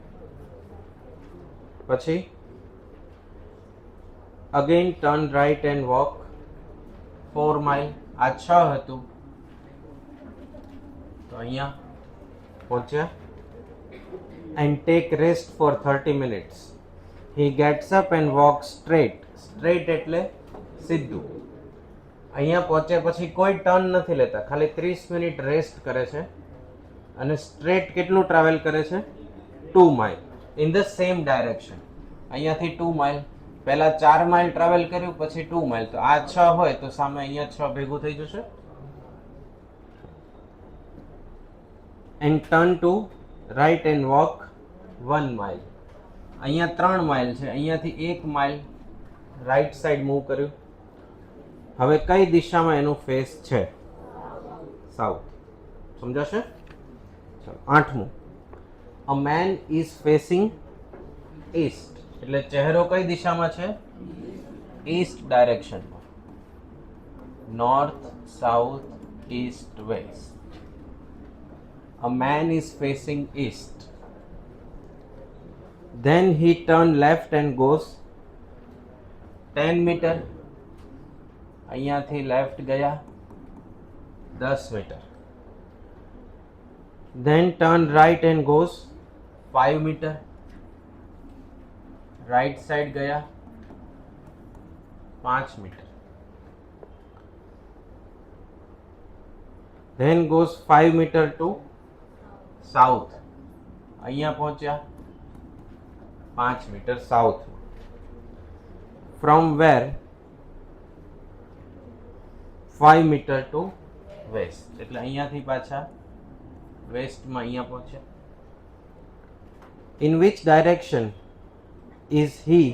પછી again turn right and walk 4 mile. આ 6 હતું તો અહીંયા પહોંચ્યા. and take rest for 30 minutes. He gets up and walks straight. Straight એટલે સીધું. અહીંયા પહોંચે પછી કોઈ ટર્ન નથી લેતા, ખાલી 30 મિનિટ રેસ્ટ કરે છે અને સ્ટ્રેટ કેટલું ટ્રાવેલ કરે છે? 2 mile in the same direction. અહીંયાથી 2 mile, પહેલા 4 mile ટ્રાવેલ કર્યું, પછી 2 mile. તો આ 6 હોય તો સામે અહીંયા 6 ભેગું થઈ જશે. and turn to right and walk 1 mile. અહીંયા 3 mile છે, અહીંયાથી 1 mile રાઈટ સાઈડ મૂવ કર્યું. હવે કઈ દિશામાં એનું ફેસ છે? સાઉથ. સમજાશે? ચાલો 8મું. A man is facing east. એટલે ચહેરો કઈ દિશામાં છે? ઈસ્ટ ડાયરેક્શનમાં. North, south, east, west. A man is facing east. Then he turns left and goes 10 meter. અહીંયાથી લેફ્ટ ગયા 10 meter. Then turn right and goes 5 meter. Right side ગયા 5 meter. Then goes 5 meter to south. અહીંયા પહોંચ્યા 5 metre south. From where 5 metre to west. એટલે અહીંયાથી પાછા વેસ્ટમાં અહીંયા પહોંચ્યા. In which direction is he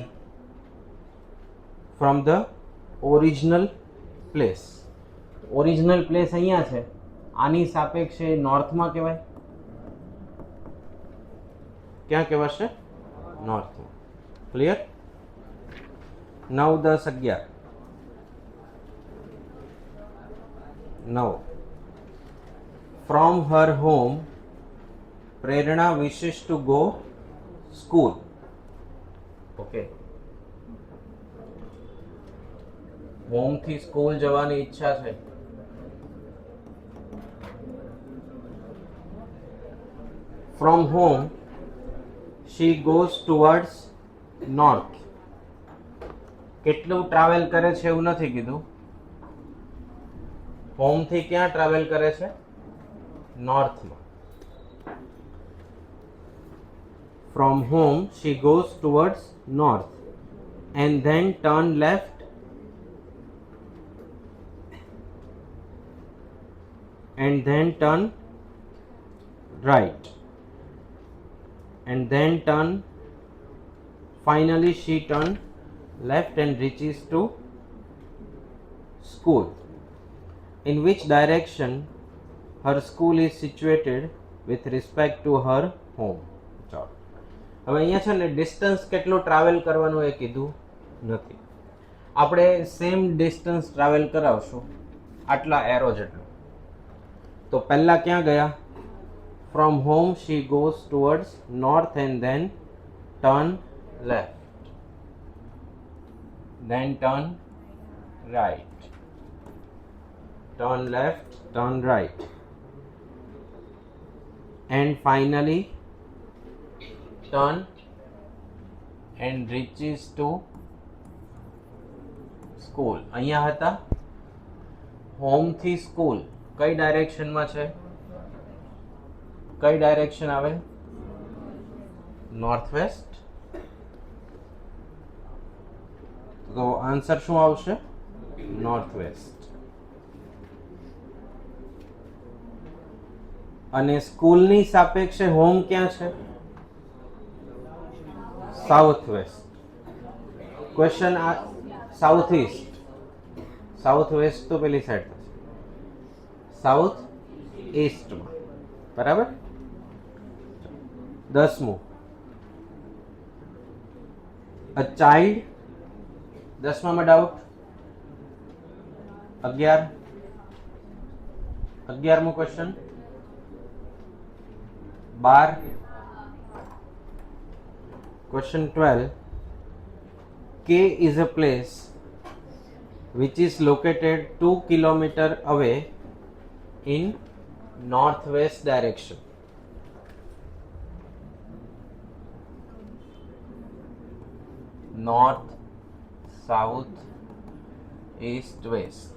from the original place? Original place અહીંયા છે, આની સાપેક્ષે નોર્થમાં કહેવાય. ક્યાં કહેવાશે? નોર્થમાં. Clear? 9, 10, 11. 9. From her home, Prerna wishes to go school. Okay. Home થી સ્કૂલ જવાની ઈચ્છા છે. From home she goes towards north. કેટલું ટ્રાવેલ કરે છે એવું નથી કીધું. હોમ થી ક્યાં ટ્રાવેલ કરે છે? નોર્થમાં. From home she goes towards north and then turn left and then turn right and then turn, finally she turn left and reaches to school. In which direction her school is situated with respect to her home? ચાલો હવે અહીંયા છે ને distance કેટલું travel કરવાનું એ કીધું નથી. આપણે સેમ ડિસ્ટન્સ ટ્રાવેલ કરાવશું આટલા એરો જેટલું. તો પહેલા ક્યાં ગયા? From home she goes towards north and then turn left, then turn right, turn left, turn right, and finally turn and reaches to school. અહીંયા હતા હોમ થી સ્કૂલ કઈ ડાયરેક્શનમાં છે? કઈ ડાયરેક્શન આવે? North waste. તો આન્સર શું આવશે? North west. અને સ્કૂલની સાપેક્ષે હોમ ક્યાં છે? South west. Question south east. South west તો પેલી સાઈડ થશે, સાઉથ ઈસ્ટમાં. બરાબર. 10મું, અ ચાઇલ્ડ. 10માં ડાઉટ. 11મો question. 12. Question 12. K is a place which is located 2 kilometer away in northwest direction. North, south, east, west.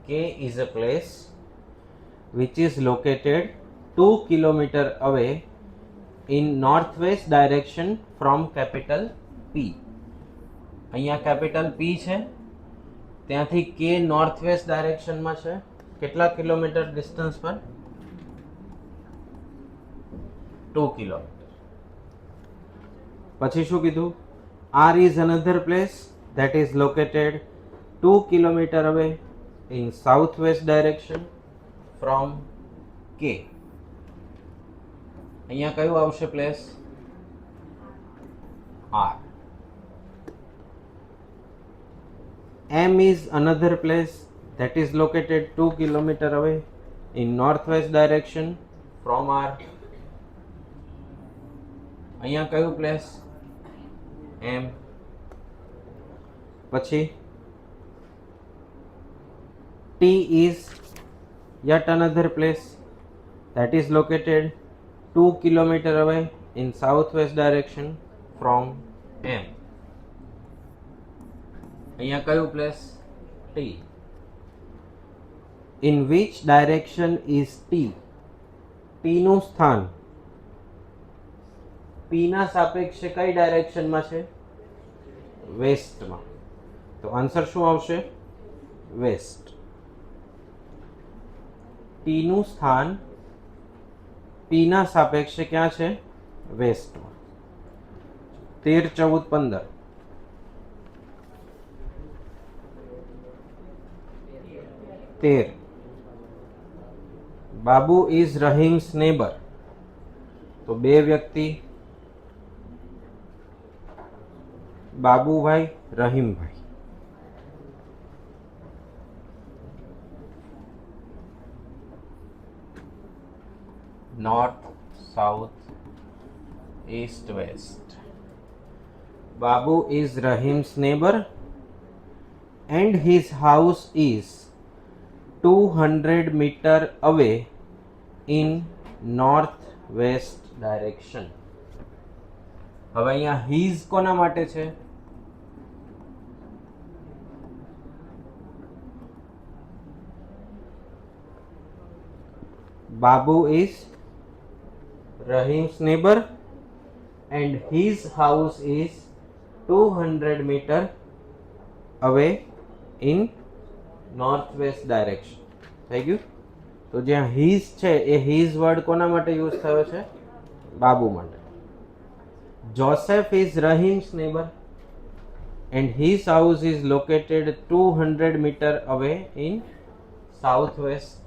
K is a place which is located 2 kilometer away in northwest direction from capital P. અહીંયા capital P છે, ત્યાંથી K northwest direction માં છે. કેટલા kilometre distance પર? 2 kilometre. પછી શું કીધું? R is another place that is located 2 kilometer away in southwest direction from K. અહીંયા કયું આવશે place? R. M is another place that is located 2 kilometer away in northwest direction from R. અહીંયા કયું place? M. પછી T is yet another place that is located 2 kilometer away in southwest direction from M. અહીંયા કયું place? T. In which direction is T? T નું સ્થાન P ના સાપેક્ષે કઈ ડાયરેક્શનમાં છે? વેસ્ટમાં. તો આન્સર શું આવશે? વેસ્ટ. T નું સ્થાન P ના સાપેક્ષે ક્યાં છે? વેસ્ટમાં. 13, 14, 15. Babu is Rahim's neighbour. તો બે વ્યક્તિ, Babubhai, રહીમભાઈ. north, south, east, west. Babu is Rahim's neighbor and his house is 2 kilometers away in northwest direction from K. અહીંયા કયું આવશે? Place? T. In which direction is T? T નું સ્થાન P ના સાપેક્ષે કઈ ડાયરેક્શનમાં છે? વેસ્ટમાં. તો આન્સર શું આવશે? વેસ્ટ. T નું સ્થાન P ના સાપેક્ષે ક્યાં છે? વેસ્ટમાં. 14. Babu is Rahim's neighbour and his house is 200 meter away in northwest direction. હવે અહીંયા his કોના માટે છે? Babu is Rahim's neighbor and his house is 200 meter away in northwest direction. થઈ ગયું? તો જ્યાં his છે એ his વર્ડ કોના માટે યુઝ થયો છે? બાબુ માટે. Joseph is Rahim's neighbor and his house is located 200 meter away in southwest.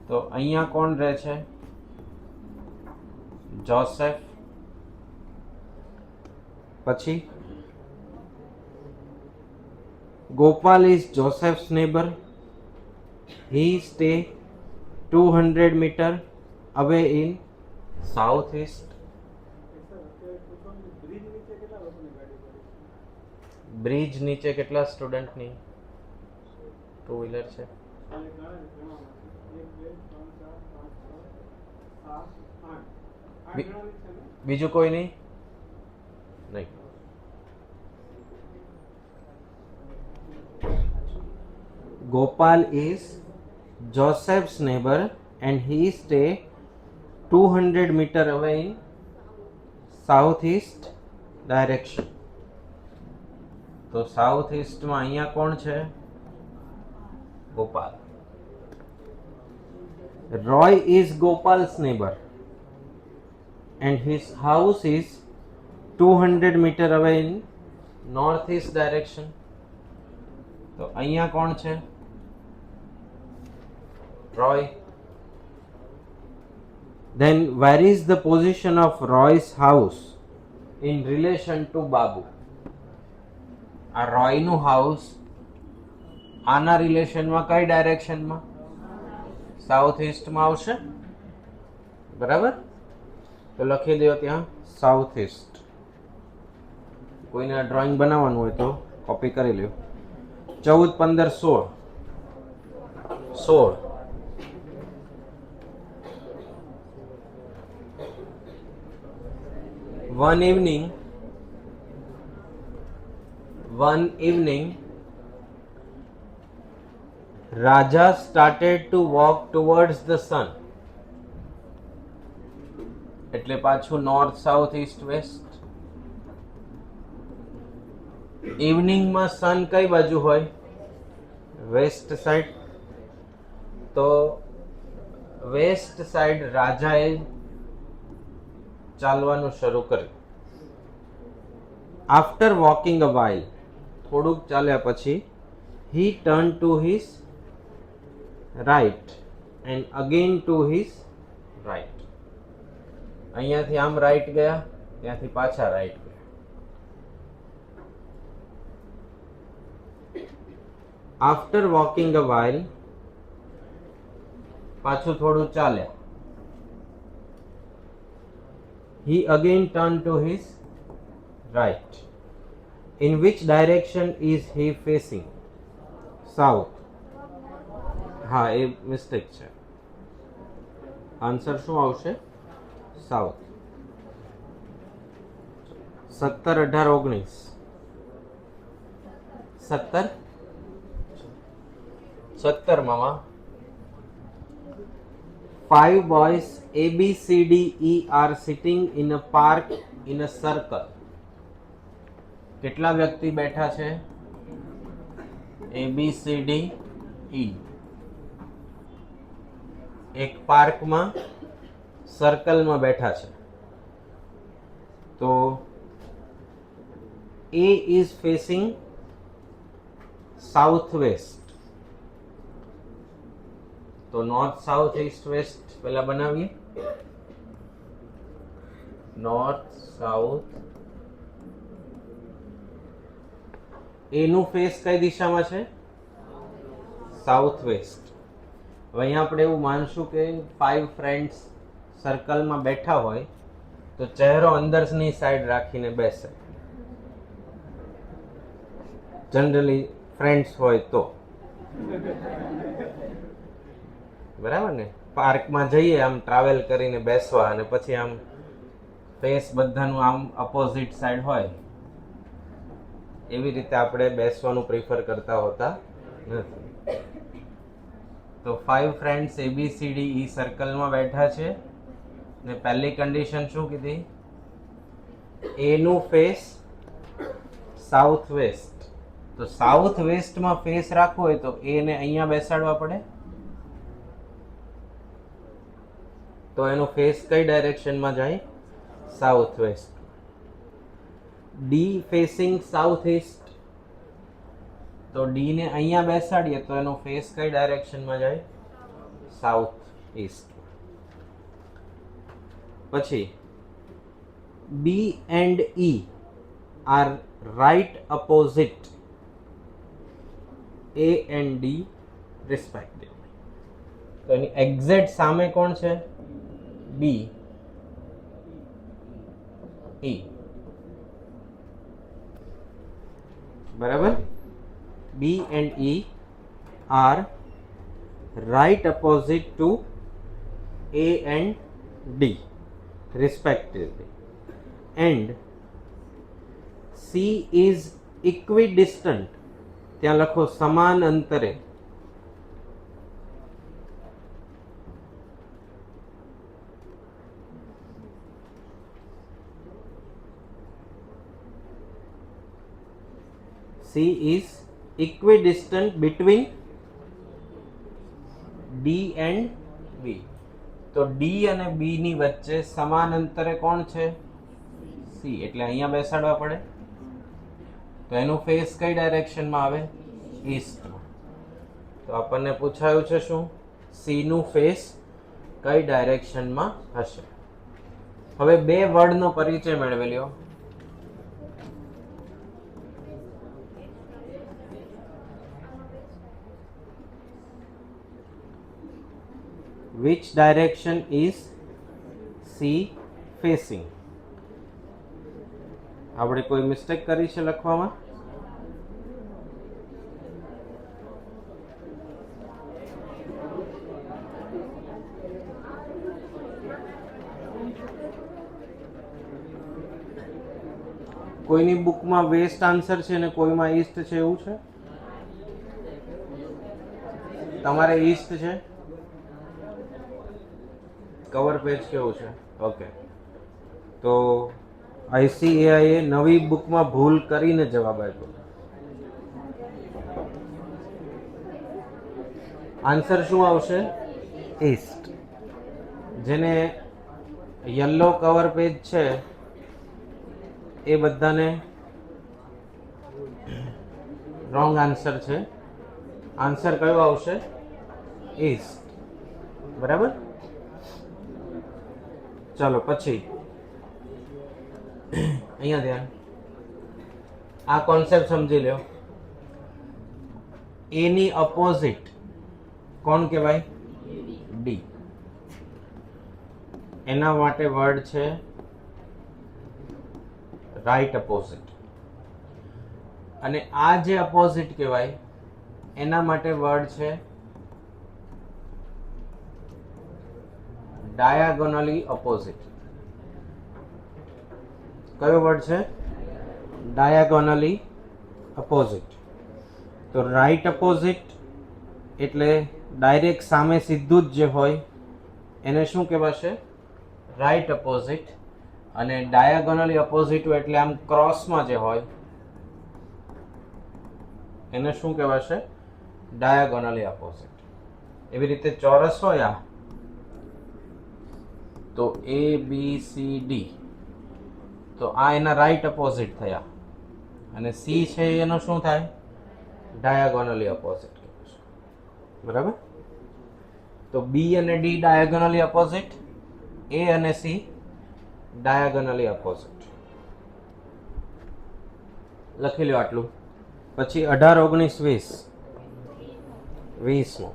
તો અહીંયા કોણ રહે છે? જોસેફ. પછી Gopal is Joseph's neighbor. He stay 200 meter away in southeast. Bridge નીચે કેટલા સ્ટુડન્ટની ટુ વ્હીલર છે? બીજું કોઈ નહીં? નહીં. Gopal is Joseph's neighbor and he stay 200 meter away in southeast direction. તો સાઉથ ઈસ્ટમાં અહીંયા કોણ છે? Gopal. Roy is Gopal's neighbor and his house is 200 meter away in northeast direction. તો અહીંયા કોણ છે? Roy. Then where is the position of Roy's house in relation to Babu? આ રોય નું હાઉસ આના રિલેશનમાં કઈ ડાયરેક્શનમાં? સાઉથ ઈસ્ટમાં આવશે. બરાબર? તો લખી દો ત્યાં સાઉથ ઈસ્ટ. કોઈને ડ્રોઈંગ બનાવવાનું હોય તો કોપી કરી લ્યો. 14, 15, 16. One evening, Raja started to walk towards the sun. એટલે પાછું નોર્થ, સાઉથ, ઈસ્ટ, વેસ્ટ. ઇવનિંગમાં સન કઈ બાજુ હોય? West side. તો વેસ્ટ સાઈડ રાજાએ ચાલવાનું શરૂ કર્યું. આફ્ટર વોકિંગ અ વાઇલ, થોડુંક ચાલ્યા પછી, he turned to his right and again to his right. અહીંયાથી આમ રાઈટ ગયા, ત્યાંથી પાછા રાઈટ ગયા. આફ્ટર વોકિંગ અ વાઇલ, પાછું થોડું ચાલ્યા. he again turned to his right. In which direction is he facing? South. હા, એ મિસ્ટેક છે. આન્સર શું આવશે? સાઉથ. 17, 18, 19. 17 મામા. 5 boys A, B, C, D, E are sitting in a park in a circle. કેટલા વ્યક્તિ બેઠા છે? A, B, C, D, E. એક પાર્કમાં સર્કલમાં બેઠા છે. તો A is facing south west. તો નોર્થ, સાઉથ, ઈસ્ટ, વેસ્ટ પહેલા બનાવીએ. North, south. એનું ફેસ કઈ દિશામાં છે? South waste. હવે અહીંયા આપણે એવું માનશું કે 5 ફ્રેન્ડ્સ સર્કલમાં બેઠા હોય તો ચહેરો અંદરની સાઈડ રાખીને બેસે. જનરલી ફ્રેન્ડ્સ હોય તો બરાબર ને? પાર્કમાં જઈએ આમ ટ્રાવેલ કરીને બેસવા, અને પછી આમ ફેસ બધાનું આમ અપોઝિટ સાઈડ હોય, એવી રીતે આપણે બેસવાનું પ્રિફર કરતા હોતા નથી. તો 5 ફ્રેન્ડ્સ ABCDE સર્કલમાં બેઠા છે ને પહેલી કન્ડિશન શું કીધી? એ નું ફેસ સાઉથ વેસ્ટ. તો સાઉથ વેસ્ટમાં ફેસ રાખવો હોય તો એ ને અહીંયા બેસાડવા પડે. તો એનો ફેસ કઈ ડાયરેક્શનમાં જાય? South west. D facing south east, તો ડી ને અહીંયા બેસાડીએ તો એનો ફેસ કઈ ડાયરેક્શનમાં જાય? South east. પછી B and E are right opposite A and D respectively. તો એની એક્ઝેક્ટ સામે કોણ છે? B E. બરાબર? B and E are right opposite to A and D respectively, and C is equidistant. ત્યાં લખો સમાન અંતરે. C is equidistant between D and B. તો ડી અને બી ની વચ્ચે સમાન અંતરે કોણ છે? સી. એટલે અહીંયા બેસાડવા પડે. તો એનું ફેસ કઈ ડાયરેક્શનમાં આવે? ઈસ્ટમાં. તો આપણને પૂછાયું છે શું? સી નું ફેસ કઈ ડાયરેક્શનમાં હશે? હવે બે વર્ડનો પરિચય મેળવી લ્યો. Which direction is C facing? આપણે કોઈ મિસ્ટેક કરી છે લખવામાં? કોઈની બુકમાં વેસ્ટ આન્સર છે ને કોઈમાં ઈસ્ટ છે, એવું છે? તમારે ઈસ્ટ છે? કવર પેજ કેવું છે? ઓકે. તો ICAI એ નવી બુકમાં ભૂલ કરીને જવાબ આપ્યો. આન્સર શું આવશે? ઈસ્ટ. જેને યલો કવર પેજ છે એ બધાને રોંગ આન્સર છે. આન્સર કયો આવશે? ઈસ્ટ. બરાબર? ચાલો પછી અહીંયા ધ્યાન. આ કોન્સેપ્ટ સમજી લો. એ ની અપોઝિટ કોણ કહેવાય? ડી. એના માટે વર્ડ છે રાઈટ અપોઝિટ. અને આ જે અપોઝિટ કહેવાય એના માટે વર્ડ છે ડાયાગોનલી અપોઝિટ. કયો વર્ડ છે? ડાયાગોનલી અપોઝિટ. તો રાઈટ અપોઝિટ એટલે ડાયરેક્ટ સામે સીધું જ જે હોય એને શું કહેવાશે? Right opposite. અને ડાયાગોનલી અપોઝિટ એટલે આમ ક્રોસમાં જે હોય એને શું કહેવાશે? ડાયાગોનલી અપોઝિટ. એવી રીતે ચોરસ હોય આ, તો ABCD, તો આ એના રાઈટ અપોઝિટ થયા. અને સી છે એનો શું થાય? ડાયાગોનલી અપોઝિટ. બરાબર? તો બી અને ડી ડાયાગોનલી અપોઝિટ, એ અને સી ડાયાગોનલી અપોઝિટ. લખી લો આટલું. પછી 18, 19, 20 નું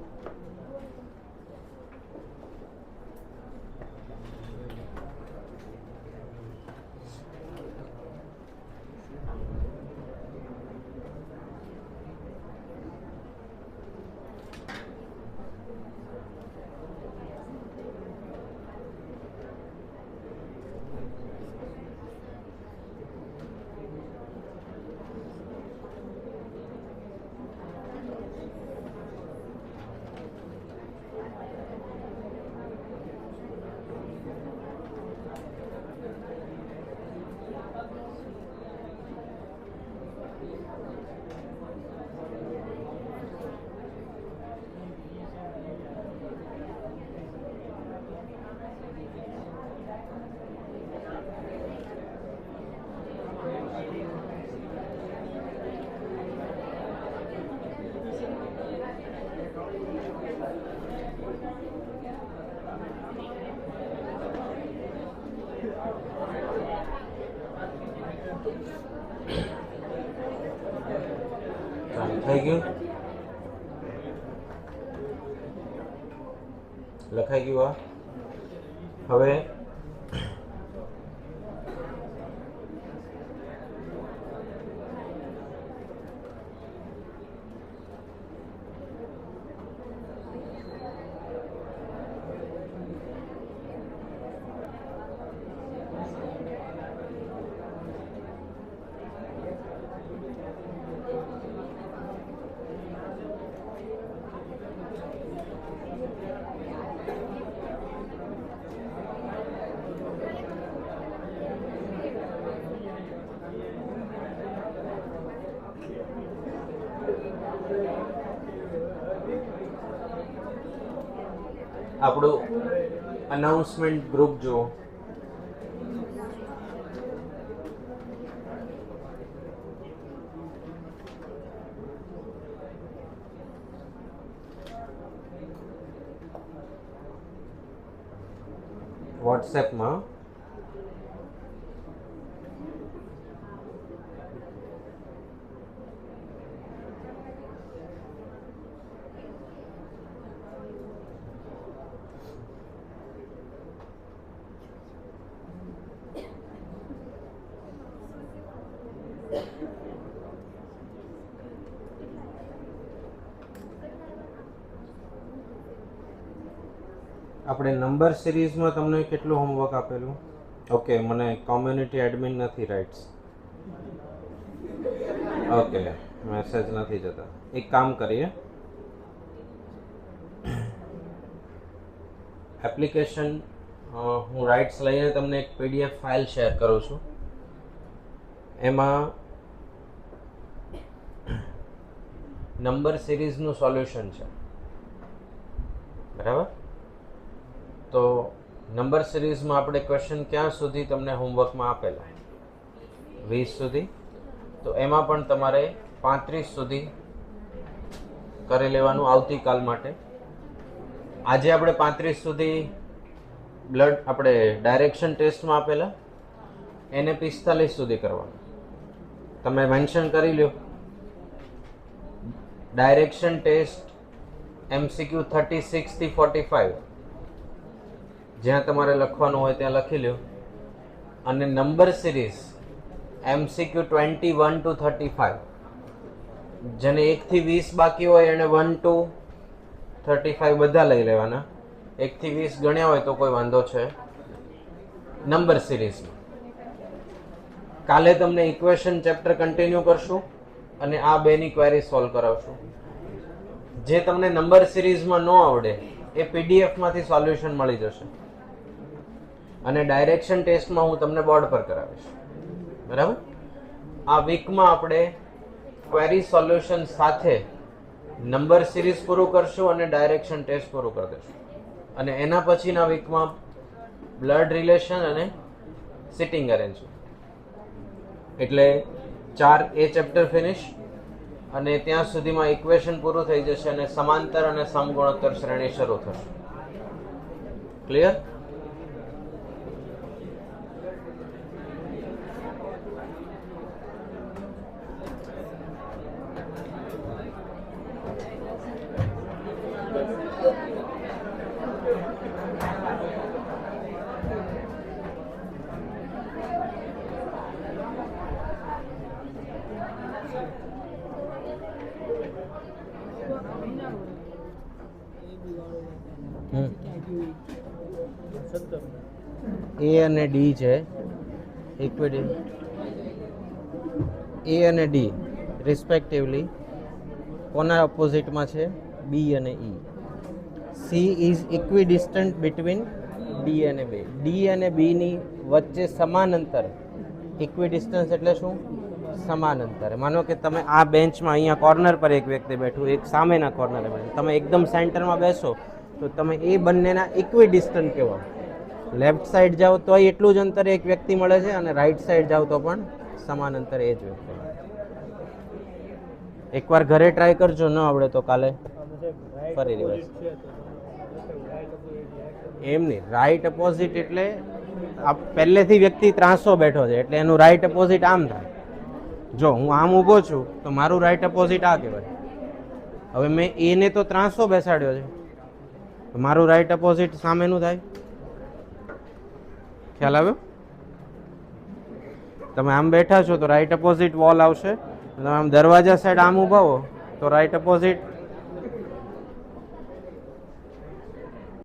થઈ ગયું, લખાઈ ગયું. આ હવે આપણું અનાઉન્સમેન્ટ ગ્રુપ જુઓ. વોટ્સએપમાં આપણે નંબર સિરીઝમાં તમને કેટલું હોમવર્ક આપેલું? ઓકે, મને કોમ્યુનિટી એડમિન નથી રાઇટ્સ. ઓકે, મેસેજ નથી જતા. એક કામ કરીએ, એપ્લિકેશન હું રાઇટ્સ લઈને તમને એક પીડીએફ ફાઇલ શેર કરું છું. એમાં નંબર સિરીઝનું સોલ્યુશન છે, બરાબર? તો નંબર સિરીઝમાં આપણે ક્વેશ્ચન ક્યાં સુધી તમને હોમવર્કમાં આપેલા? 20 સુધી. તો એમાં પણ તમારે 35 સુધી કરી લેવાનું આવતીકાલ માટે. આજે આપણે 35 સુધી બ્લડ આપણે ડાયરેક્શન ટેસ્ટમાં આપેલા, એને 45 સુધી કરવાનું. તમે મેન્શન કરી લ્યો, ડાયરેક્શન ટેસ્ટ MCQ 36 થી 45 જ્યાં તમારે લખવાનું હોય ત્યાં લખી લ્યો. અને નંબર સિરીઝ MCQ 21 to 35, જેને 1 થી 20 બાકી હોય એને 1 to 35 બધા લઈ લેવાના. 1 થી 20 ગણ્યા હોય તો કોઈ વાંધો છે નંબર સિરીઝમાં. કાલે તમને ઇક્વેશન ચેપ્ટર કન્ટિન્યુ કરશું અને આ બેની ક્વેરી સોલ્વ કરાવશું. જે તમને નંબર સિરીઝમાં ન આવડે એ પીડીએફમાંથી સોલ્યુશન મળી જશે અને ડાયરેક્શન ટેસ્ટમાં હું તમને બોર્ડ પર કરાવીશ, બરાબર? આ વીકમાં આપણે ક્વેરી સોલ્યુશન સાથે નંબર સિરીઝ પૂરું કરશું અને ડાયરેક્શન ટેસ્ટ પૂરું કરી દઈશું. અને એના પછીના વીકમાં બ્લડ રિલેશન અને સિટિંગ અરેન્જમેન્ટ. એટલે 4 એ ચેપ્ટર ફિનિશ અને ત્યાં સુધીમાં ઇક્વેશન પૂરું થઈ જશે અને સમાંતર અને સમગુણોત્તર શ્રેણી શરૂ થશે. ક્લિયર? એ અને ડી છે, એ અને ડી રિસ્પેક્ટિવલી કોના ઓપોઝિટમાં છે? બી અને ઈ. સી ઇઝ ઇક્વિડિસ્ટન્ટ બિટવીન ડી અને બી. ડી અને બીની વચ્ચે સમાન અંતર. ઇક્વિડિસ્ટન્સ એટલે શું? સમાન અંતર. માનો કે તમે આ બેન્ચમાં અહીંયા કોર્નર પર એક વ્યક્તિ બેઠું, એક સામેના કોર્નરે બેઠું, તમે એકદમ સેન્ટરમાં બેસો તો તમે એ બંનેના ઇક્વિડિસ્ટન્ટ કહેવાય. લેફ્ટ સાઈડ જાઓ તોય એટલું જ અંતરે એક વ્યક્તિ મળે છે અને રાઈટ સાઈડ જાઓ તો પણ સમાન અંતરે એ જ વ્યક્તિ મળે. એકવાર ઘરે ટ્રાય કરજો, ન આવડે તો કાલે ફરી રિવર્સ. એમ નહીં, રાઈટ અપોઝિટ એટલે આ પહેલેથી વ્યક્તિ ત્રાંસો બેઠો છે એટલે એનું રાઈટ અપોઝિટ આમ થાય. જો હું આમ ઊભો છું તો મારું રાઈટ અપોઝિટ આ કહેવાય. હવે મેં એને તો ત્રાંસો બેસાડ્યો છે તો મારું રાઈટ અપોઝિટ સામેનું થાય. ખ્યાલ આવ્યો? તમે આમ બેઠા છો તો રાઈટ અપોઝિટ વોલ આવશે. તમે આમ દરવાજા સાઈડ આમ ઊભા હો તો રાઈટ અપોઝિટ